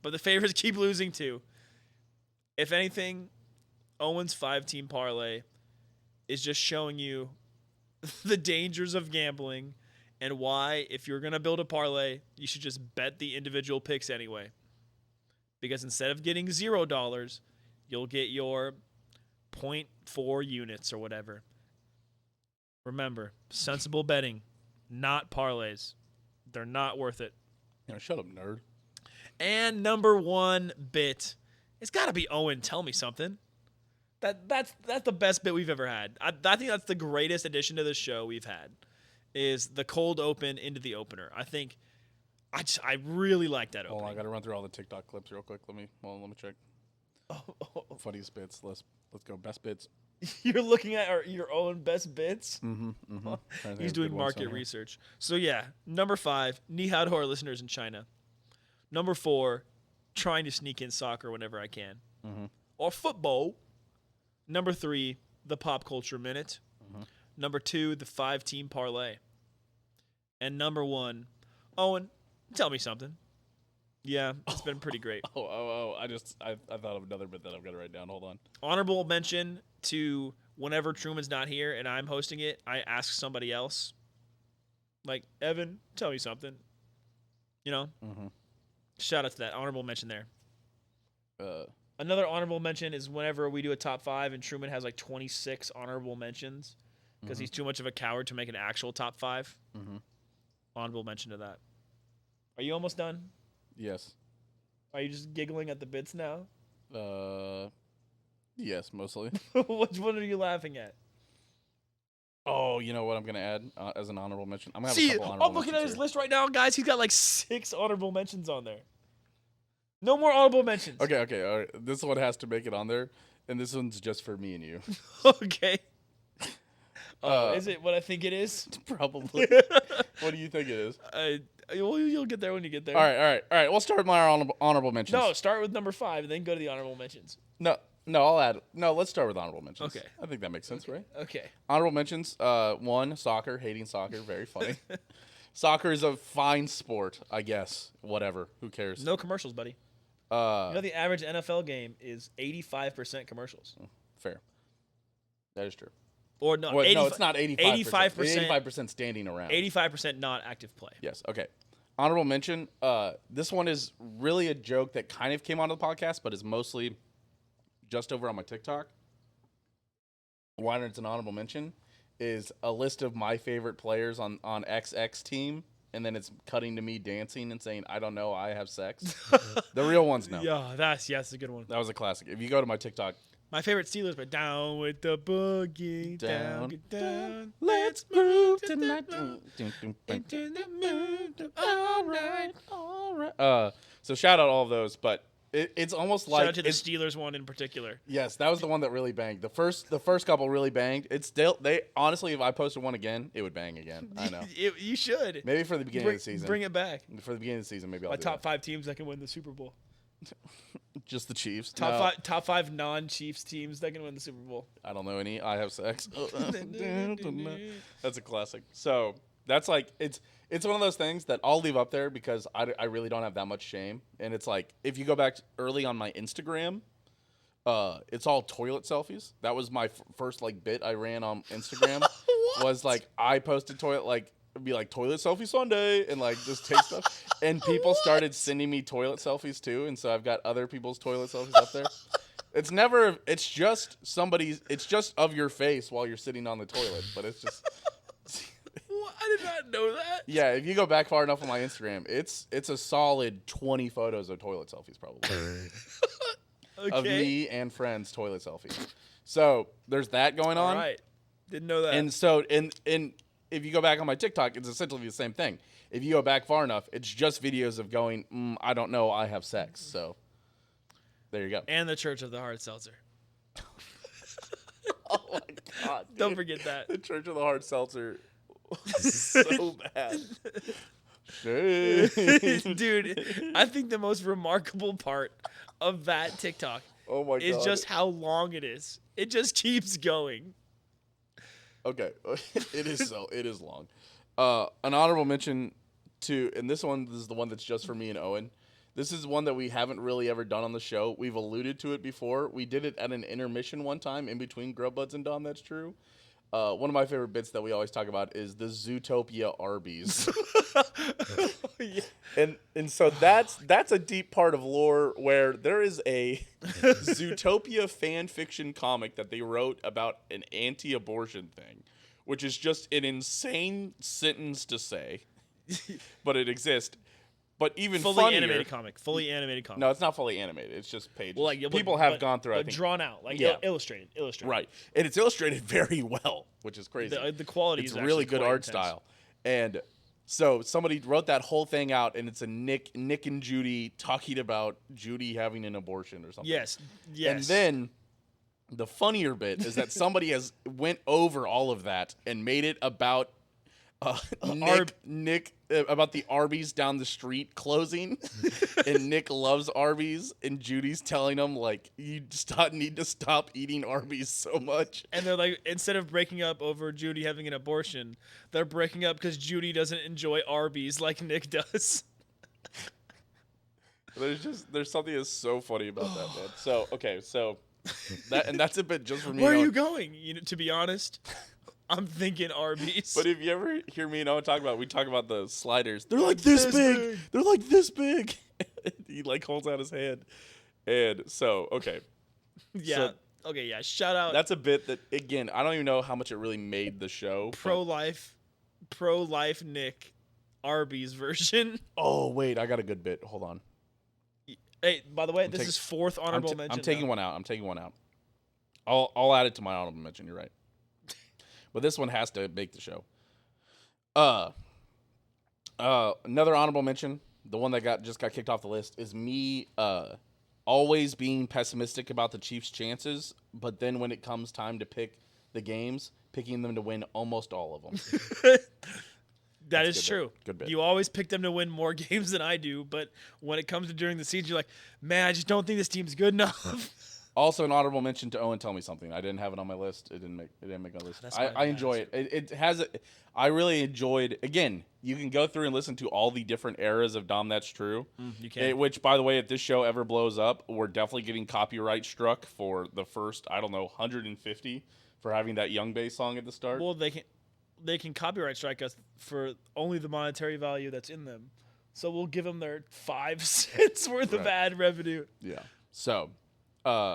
But the favorites keep losing too. If anything, Owen's 5-team parlay is just showing you the dangers of gambling and why, if you're going to build a parlay, you should just bet the individual picks anyway. Because instead of getting $0, you'll get your 0.4 units or whatever. Remember, sensible betting, not parlays. They're not worth it. Shut up, nerd. And number 1 bit. It's got to be Owen. Tell me something. That's the best bit we've ever had. I think that's the greatest addition to the show we've had. Is the cold open into the opener. I think I really like that opening. Hold on, I got to run through all the TikTok clips real quick. Let me check. Funniest bits. Let's go. Best bits. You're looking at your own best bits? Mm-hmm. He's doing market research. So, yeah, number 5, ni hao to our listeners in China. Number 4, trying to sneak in soccer whenever I can. Mm-hmm. Or football. Number 3, the pop culture minute. Mm-hmm. Number 2, the 5-team parlay. And number 1, Owen, tell me something. Yeah, it's been pretty great. I thought of another bit that I'm going to write down. Hold on. Honorable mention to whenever Truman's not here and I'm hosting it, I ask somebody else. Like, Evan, tell me something. You know? Mm-hmm. Shout out to that. Honorable mention there. Another honorable mention is whenever we do a top 5 and Truman has like 26 honorable mentions because he's too much of a coward to make an actual top 5. Mm-hmm. Honorable mention to that. Are you almost done? Yes. Are you just giggling at the bits now? Yes, mostly. Which one are you laughing at? Oh, you know what I'm going to add as an honorable mention? I'm going to See, have a couple honorable I'm looking at his here. list right now, guys. He's got like 6 honorable mentions on there. No more honorable mentions. Okay. All right. This one has to make it on there, and this one's just for me and you. Okay. Is it what I think it is? Probably. What do you think it is? You'll get there when you get there. All right. We'll start with my honorable mentions. No, start with number 5 and then go to the honorable mentions. No, I'll add. No, let's start with honorable mentions. Okay. I think that makes sense, right? Okay. Honorable mentions. 1, soccer. Hating soccer. Very funny. Soccer is a fine sport, I guess. Whatever. Who cares? No commercials, buddy. You know the average NFL game is 85% commercials. Fair. That is true. Or no, Wait, no, it's not 85%. 85%. 85% standing around. 85% not active play. Yes. Okay. Honorable mention. This one is really a joke that kind of came onto the podcast, but is mostly just over on my TikTok. Why it's an honorable mention is a list of my favorite players on XX team, and then it's cutting to me dancing and saying, "I don't know, I have sex." The real ones know. Yeah, that's a good one. That was a classic. If you go to my TikTok. My favorite Steelers, but down with the boogie, down, get down. Let's move tonight. Into the mood. All right. So shout out all of those, but it's almost like Shout out to the Steelers one in particular. Yes, that was the one that really banged. The first couple really banged. It's still honestly, if I posted one again, it would bang again. I know. You should. Maybe for the beginning of the season. Bring it back. For the beginning of the season, maybe I'll My do top that. 5 teams that can win the Super Bowl. Just the Chiefs. Top five non-Chiefs teams that can win the Super Bowl. I don't know any. I have sex. That's a classic. So that's like it's one of those things that I'll leave up there because I really don't have that much shame. And it's like if you go back early on my Instagram, it's all toilet selfies. That was my first like bit I ran on Instagram. Was like I posted it'd be like toilet selfie Sunday and like just take stuff. And people started sending me toilet selfies too. And so I've got other people's toilet selfies up there. It's just of your face while you're sitting on the toilet. But it's just. I did not know that. Yeah, if you go back far enough on my Instagram, it's a solid 20 photos of toilet selfies probably. Okay. Of me and friends toilet selfies. So there's that going on. All right. Didn't know that. And so if you go back on my TikTok, it's essentially the same thing. If you go back far enough, it's just videos of going, I don't know, I have sex. So there you go. And the Church of the Hard Seltzer. Oh my God. Dude. Don't forget that. The Church of the Hard Seltzer was so bad. Dude, I think the most remarkable part of that TikTok is just how long it is. It just keeps going. Okay. It is long. An honorable mention to, and this is the one that's just for me and Owen. This is one that we haven't really ever done on the show. We've alluded to it before. We did it at an intermission one time in between Grub Buds and Dahm. That's true. One of my favorite bits that we always talk about is the Zootopia Arby's. Yeah. And so that's a deep part of lore where there is a Zootopia fan fiction comic that they wrote about an anti-abortion thing, which is just an insane sentence to say, but it exists. But even fully funnier, animated comic. No, it's not fully animated. It's just pages. Well, people have gone through. I think drawn out, illustrated. Right, and it's illustrated very well, which is crazy. The quality it's is really good art intense. style, and so somebody wrote that whole thing out, and it's a Nick and Judy talking about Judy having an abortion or something. Yes. And then the funnier bit is that somebody has went over all of that and made it about Nick about the Arby's down the street closing, and Nick loves Arby's, and Judy's telling him like, you need to stop eating Arby's so much. And they're like, instead of breaking up over Judy having an abortion, they're breaking up because Judy doesn't enjoy Arby's like Nick does. There's something that's so funny about that, man. So that's a bit just for me. Where are you going? To be honest, I'm thinking Arby's. But if you ever hear me and Owen we talk about the sliders. They're like this big. They're like this big. He like holds out his hand. And so, okay. Yeah. So okay, yeah. Shout out. That's a bit that, again, I don't even know how much it really made the show. Pro-life Nick Arby's version. Oh, wait. I got a good bit. Hold on. Hey, by the way, this is fourth honorable mention. I'm taking one out. I'll add it to my honorable mention. You're right. But this one has to make the show. Another honorable mention, the one that just got kicked off the list, is me always being pessimistic about the Chiefs' chances, but then when it comes time to pick the games, picking them to win almost all of them. That is true. Good bit. You always pick them to win more games than I do, but when it comes to during the season, you're like, man, I just don't think this team's good enough. Also, an honorable mention to Owen. Tell me something. I didn't have it on my list. It didn't make my list. I enjoy it. It has. I really enjoyed. Again, you can go through and listen to all the different eras of Dahm. That's true. You can. Which, by the way, if this show ever blows up, we're definitely getting copyright struck for the first 150 for having that Young Bass song at the start. Well, they can copyright strike us for only the monetary value that's in them. So we'll give them their 5 cents worth of ad revenue. Yeah. So.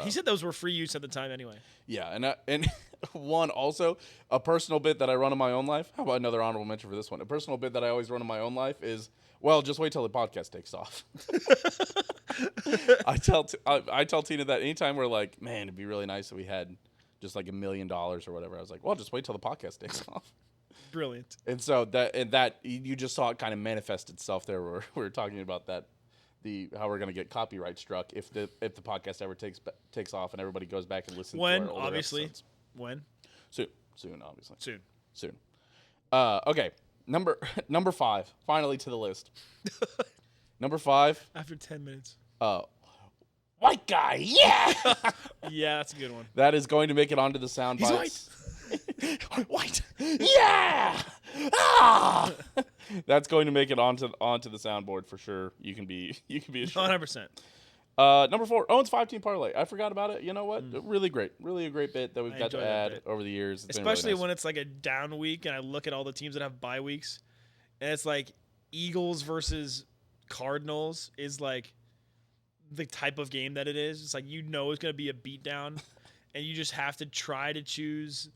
He said those were free use at the time anyway. Yeah, and one also, a personal bit that I run in my own life. How about another honorable mention for this one? A personal bit that I always run in my own life is, well, just wait till the podcast takes off. I tell Tina that anytime we're like, man, it'd be really nice if we had just like $1 million or whatever. I was like, well, just wait till the podcast takes off. Brilliant. And so that you just saw it kind of manifest itself there. Where we were talking about that. How we're gonna get copyright struck if the podcast ever takes off and everybody goes back and listens to our older episodes. When? Soon, obviously. Soon. Okay. Number 5. Finally to the list. Number 5. After 10 minutes. White guy. Yeah. Yeah, that's a good one. That is going to make it onto the sound He's bites. White. Yeah. Ah. That's going to make it onto the soundboard for sure. You can be assured. 100%. Number 4, Owen's 5-team parlay. I forgot about it. You know what? Really great. Really a great bit that we've got to add over the years. It's especially really nice. when it's like a down week and I look at all the teams that have bye weeks and it's like Eagles versus Cardinals is like the type of game that it is. It's like it's going to be a beatdown and you just have to try to choose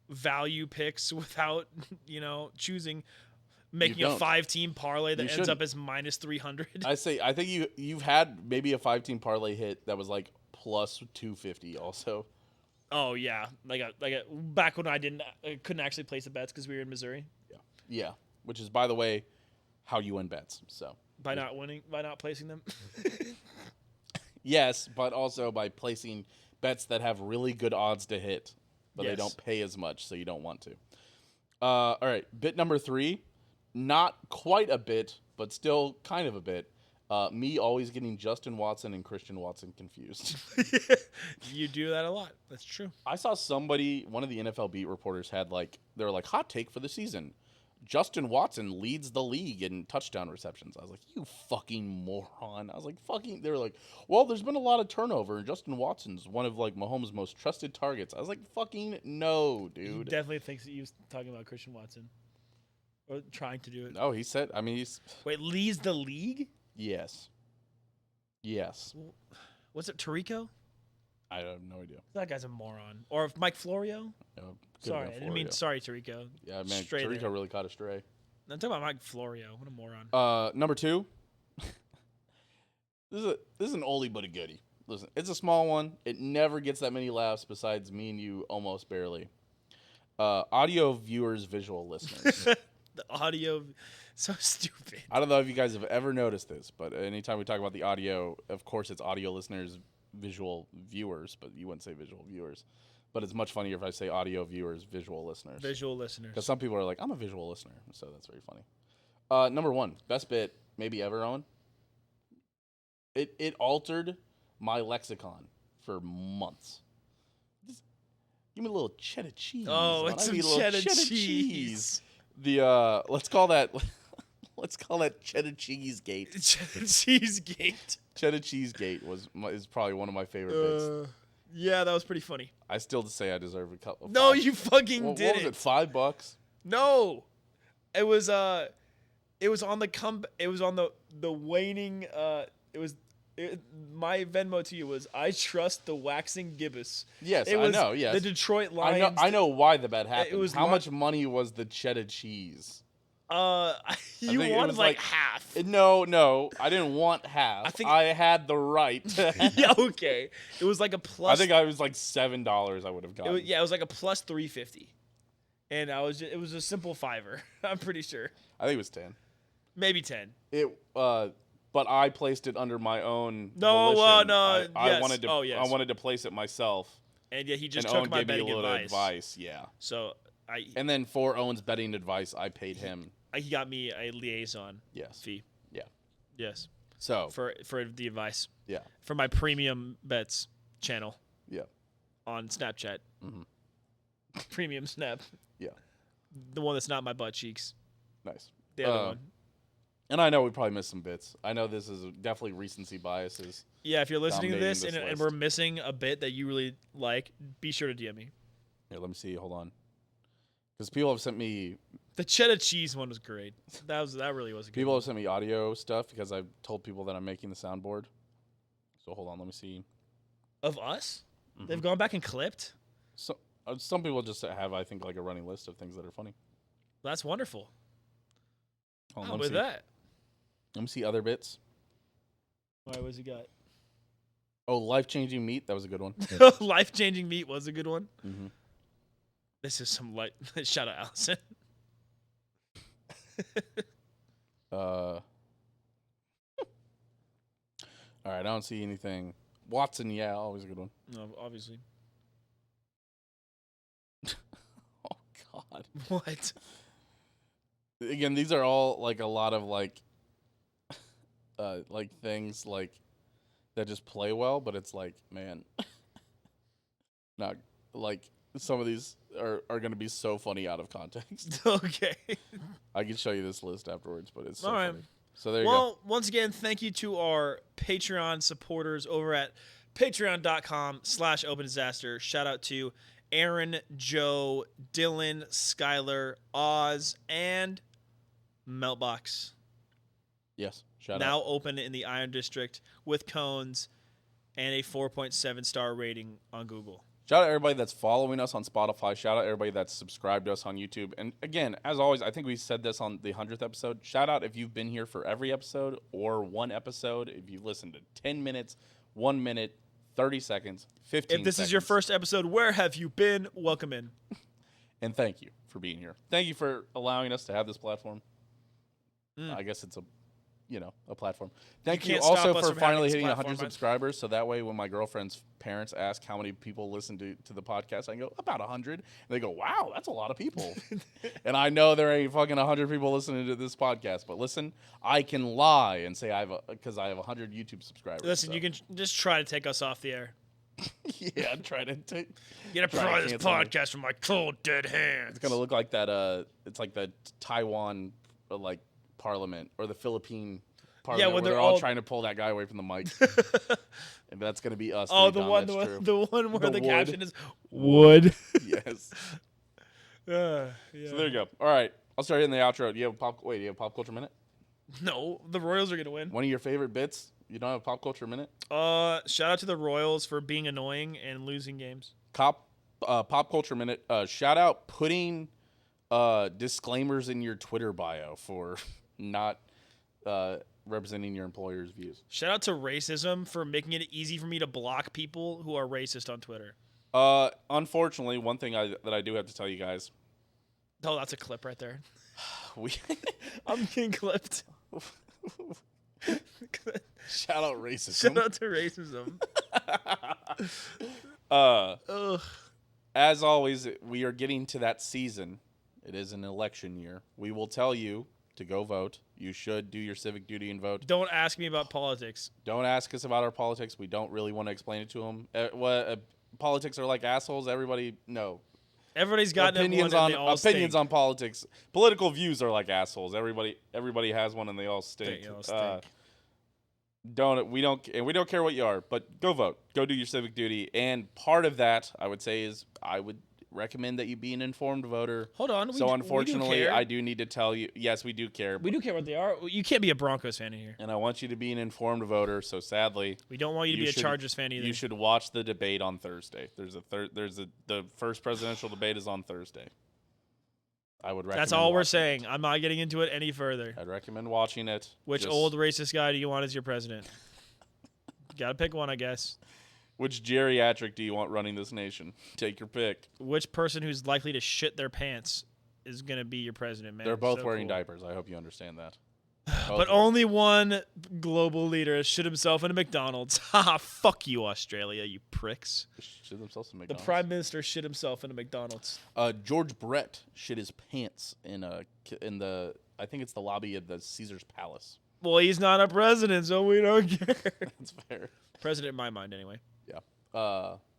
value picks without, choosing making a 5-team parlay that ends up as minus 300. I think you've had maybe a 5-team parlay hit that was like plus 250 also. Oh yeah, like a back when I couldn't actually place the bets because we were in Missouri. Yeah, which is, by the way, how you win bets. So by not placing them. Yes, but also by placing bets that have really good odds to hit, but they Yes. don't pay as much, so you don't want to. All right, bit number 3, not quite a bit, but still kind of a bit. Me always getting Justin Watson and Christian Watson confused. You do that a lot. That's true. I saw one of the NFL beat reporters they were like, hot take for the season. Justin Watson leads the league in touchdown receptions. I was like, you fucking moron. I was like, they were like, well, there's been a lot of turnover, and Justin Watson's one of like Mahomes' most trusted targets. I was like, fucking no, He dude. definitely thinks that he was talking about Christian Watson. Or trying to do it. No, he said, Wait, leads the league? Yes. Was it Tirico? I have no idea. That guy's a moron. Or Mike Florio? No, Sorry, I didn't mean sorry, Tirico. Yeah, man, Straight Tirico there. really caught a stray. I'm talking about Mike Florio. What a moron. Number 2. This is an oldie but a goodie. Listen, it's a small one. It never gets that many laughs besides me and you almost barely. Audio viewers, visual listeners. The audio, so stupid. I don't know if you guys have ever noticed this, but anytime we talk about the audio, of course it's audio listeners, visual viewers, but you wouldn't say visual viewers. But it's much funnier if I say audio viewers, visual listeners. Visual listeners. Because some people are like, I'm a visual listener, so that's very funny. Number 1, best bit maybe ever, Owen. It altered my lexicon for months. Just give me a little cheddar cheese. Oh, man. it's I some need a little cheddar cheese. The let's call that cheddar cheese gate. Cheddar cheese gate. Cheddar cheese gate is probably one of my favorite bits. Yeah, that was pretty funny. I still say I deserve a couple. No, you fucking What didn't. was it? $5? No, it was on the It was on the waning. My Venmo to you was I trust the waxing gibbous. Yes, It was I know. Yes, the Detroit Lions. I know why the bet happened. It was How much money was the cheddar cheese? You think it wanted was like like- half. No, I didn't want half. I think- I had the right. Yeah, okay. It was like a plus. I think I was like $7. I would have It gotten. was, yeah, it was like a plus 350, and it was a simple $5. I'm pretty sure, I think it was 10. maybe 10. But I placed it under my own. No, volition. no, I yes. wanted to. Oh, yes. I wanted to place it myself. And yeah, he just and took Owen my gave me a betting little advice. Yeah. So And then for Owen's betting advice, I paid him. he got me a liaison Yes. fee. Yeah. Yes, So. for the advice Yeah. for my premium bets channel Yeah. on Snapchat. Mhm. Premium Snap, Yeah. the one that's not my butt cheeks. Nice. The other one. And I know we probably missed some bits. I know this is definitely recency biases. Yeah, if you're listening to dominating this, this and list. we're missing a bit that you really like, be sure to DM me. Here, let me see. Hold on. Because people have sent me The cheddar cheese one was great. That really was a good People one. have sent me audio stuff because I've told people that I'm making the soundboard. So hold on, let me see. Of us? Mhm. They've gone back and clipped? So some people just have, I think, like a running list of things that are funny. That's wonderful. Hold on, How let me about see. that? Let me see other bits. All right, what's he got? Oh, life-changing meat. That was a good one. Life-changing meat was a good one. Mm-hmm. This is some light. Shout out, Allison. All right, I don't see anything. Watson, yeah, always a good one. No, obviously. Oh God. What? Again, these are all like a lot of like things like that just play well, but it's like, man, not like some of these are going to be so funny out of context. Okay. I can show you this list afterwards, but it's so All right. funny. So there you go. Well, once again, thank you to our Patreon supporters over at patreon.com/opendisaster. Shout out to Aaron, Joe, Dylan, Skylar, Oz, and Meltbox. Yes, shout Now out. open in the Iron District with cones and a 4.7 star rating on Google. Shout out everybody that's following us on Spotify. Shout out everybody that's subscribed to us on YouTube. And again, as always, I think we said this on the 100th episode. Shout out if you've been here for every episode or one episode. If you've listened to 10 minutes, 1 minute, 30 seconds, 15 If this is your seconds. first episode, where have you been? Welcome in. And thank you for for being here. Thank you for allowing us to have this platform. I guess it's a platform. Thank you also for finally hitting 100 subscribers. So that way, when my girlfriend's parents ask how many people listen to the podcast, I can go, about 100. And they go, wow, that's a lot of people. And I know there ain't fucking 100 people listening to this podcast. But listen, I can lie and say because I have 100 YouTube subscribers. Listen, you can just try to take us off the air. Yeah, I'm trying to get a pry this podcast from my cold dead hands. It's gonna look like that. It's like the Taiwan Parliament or the Philippine Parliament where they're all trying to pull that guy away from the mic. And that's gonna be us. Oh, the one where the caption is wood. Yes. Yeah. So there you go. All right, I'll start hitting the outro. Do you have a pop culture minute? No, the Royals are gonna win. One of your favorite bits. You don't have a pop culture minute? Shout out to the Royals for being annoying and losing games. Pop culture minute. Shout out putting disclaimers in your Twitter bio for not representing your employer's views. Shout out to racism for making it easy for me to block people who are racist on Twitter. Unfortunately, one thing that I do have to tell you guys. Oh, that's a clip right there. I'm getting clipped. Shout out racism. Shout out to racism. As always, we are getting to that season. It is an election year. We will tell you to go vote. You should do your civic duty and vote. Don't ask me about politics. Don't ask us about our politics. We don't really want to explain it to them. Politics are like assholes. Everybody's got opinions on politics. Political views are like assholes. Everybody has one, and they all stink. We don't care what you are, but go vote. Go do your civic duty. And part of that, I would say, is I would recommend that you be an informed voter. Hold on. Unfortunately, I do need to tell you, yes, we do care. We do care what they are. You can't be a Broncos fan in here. And I want you to be an informed voter. So sadly, we don't want you to be a Chargers fan either. You should watch the debate on Thursday. The first presidential debate is on Thursday. I would recommend. That's all we're saying. I'm not getting into it any further. I'd recommend watching it. Which old racist guy do you want as your president? Got to pick one, I guess. Which geriatric do you want running this nation? Take your pick. Which person who's likely to shit their pants is going to be your president, man? They're both wearing diapers. I hope you understand that. But only one global leader has shit himself in a McDonald's. Haha, fuck you, Australia, you pricks. Shit themselves in McDonald's. The Prime Minister shit himself in a McDonald's. George Brett shit his pants in the I think it's the lobby of the Caesar's Palace. Well, he's not a president, so we don't care. That's fair. President in my mind, anyway. Yeah.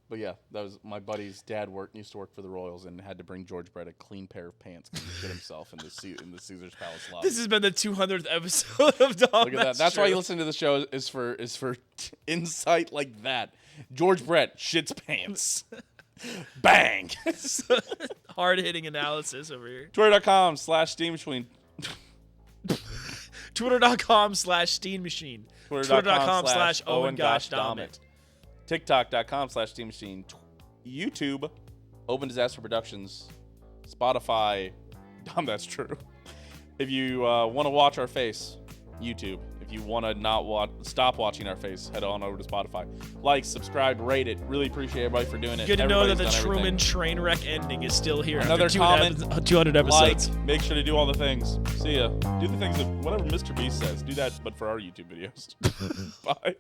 But yeah, that was my buddy's dad used to work for the Royals and had to bring George Brett a clean pair of pants because he shit himself in the Caesar's Palace lobby. This has been the 200th episode of Dahm. Look at that. That's why you listen to the show is for insight like that. George Brett shits pants. Bang. Hard-hitting analysis over here. Twitter.com/SteamMachine. Twitter.com/SteamMachine. Twitter.com/OwenGoshDominant. TikTok.com/SteamMachine. YouTube, Open Disaster Productions. Spotify, that's true. If you want to watch our face, YouTube. If you want to stop watching our face, head on over to Spotify. Like, subscribe, rate it. Really appreciate everybody for doing it. Good to know that the Truman train wreck ending is still here. Another comment, 200 episodes. Like, make sure to do all the things. See ya. Do the things that whatever Mr. Beast says. Do that, but for our YouTube videos. Bye.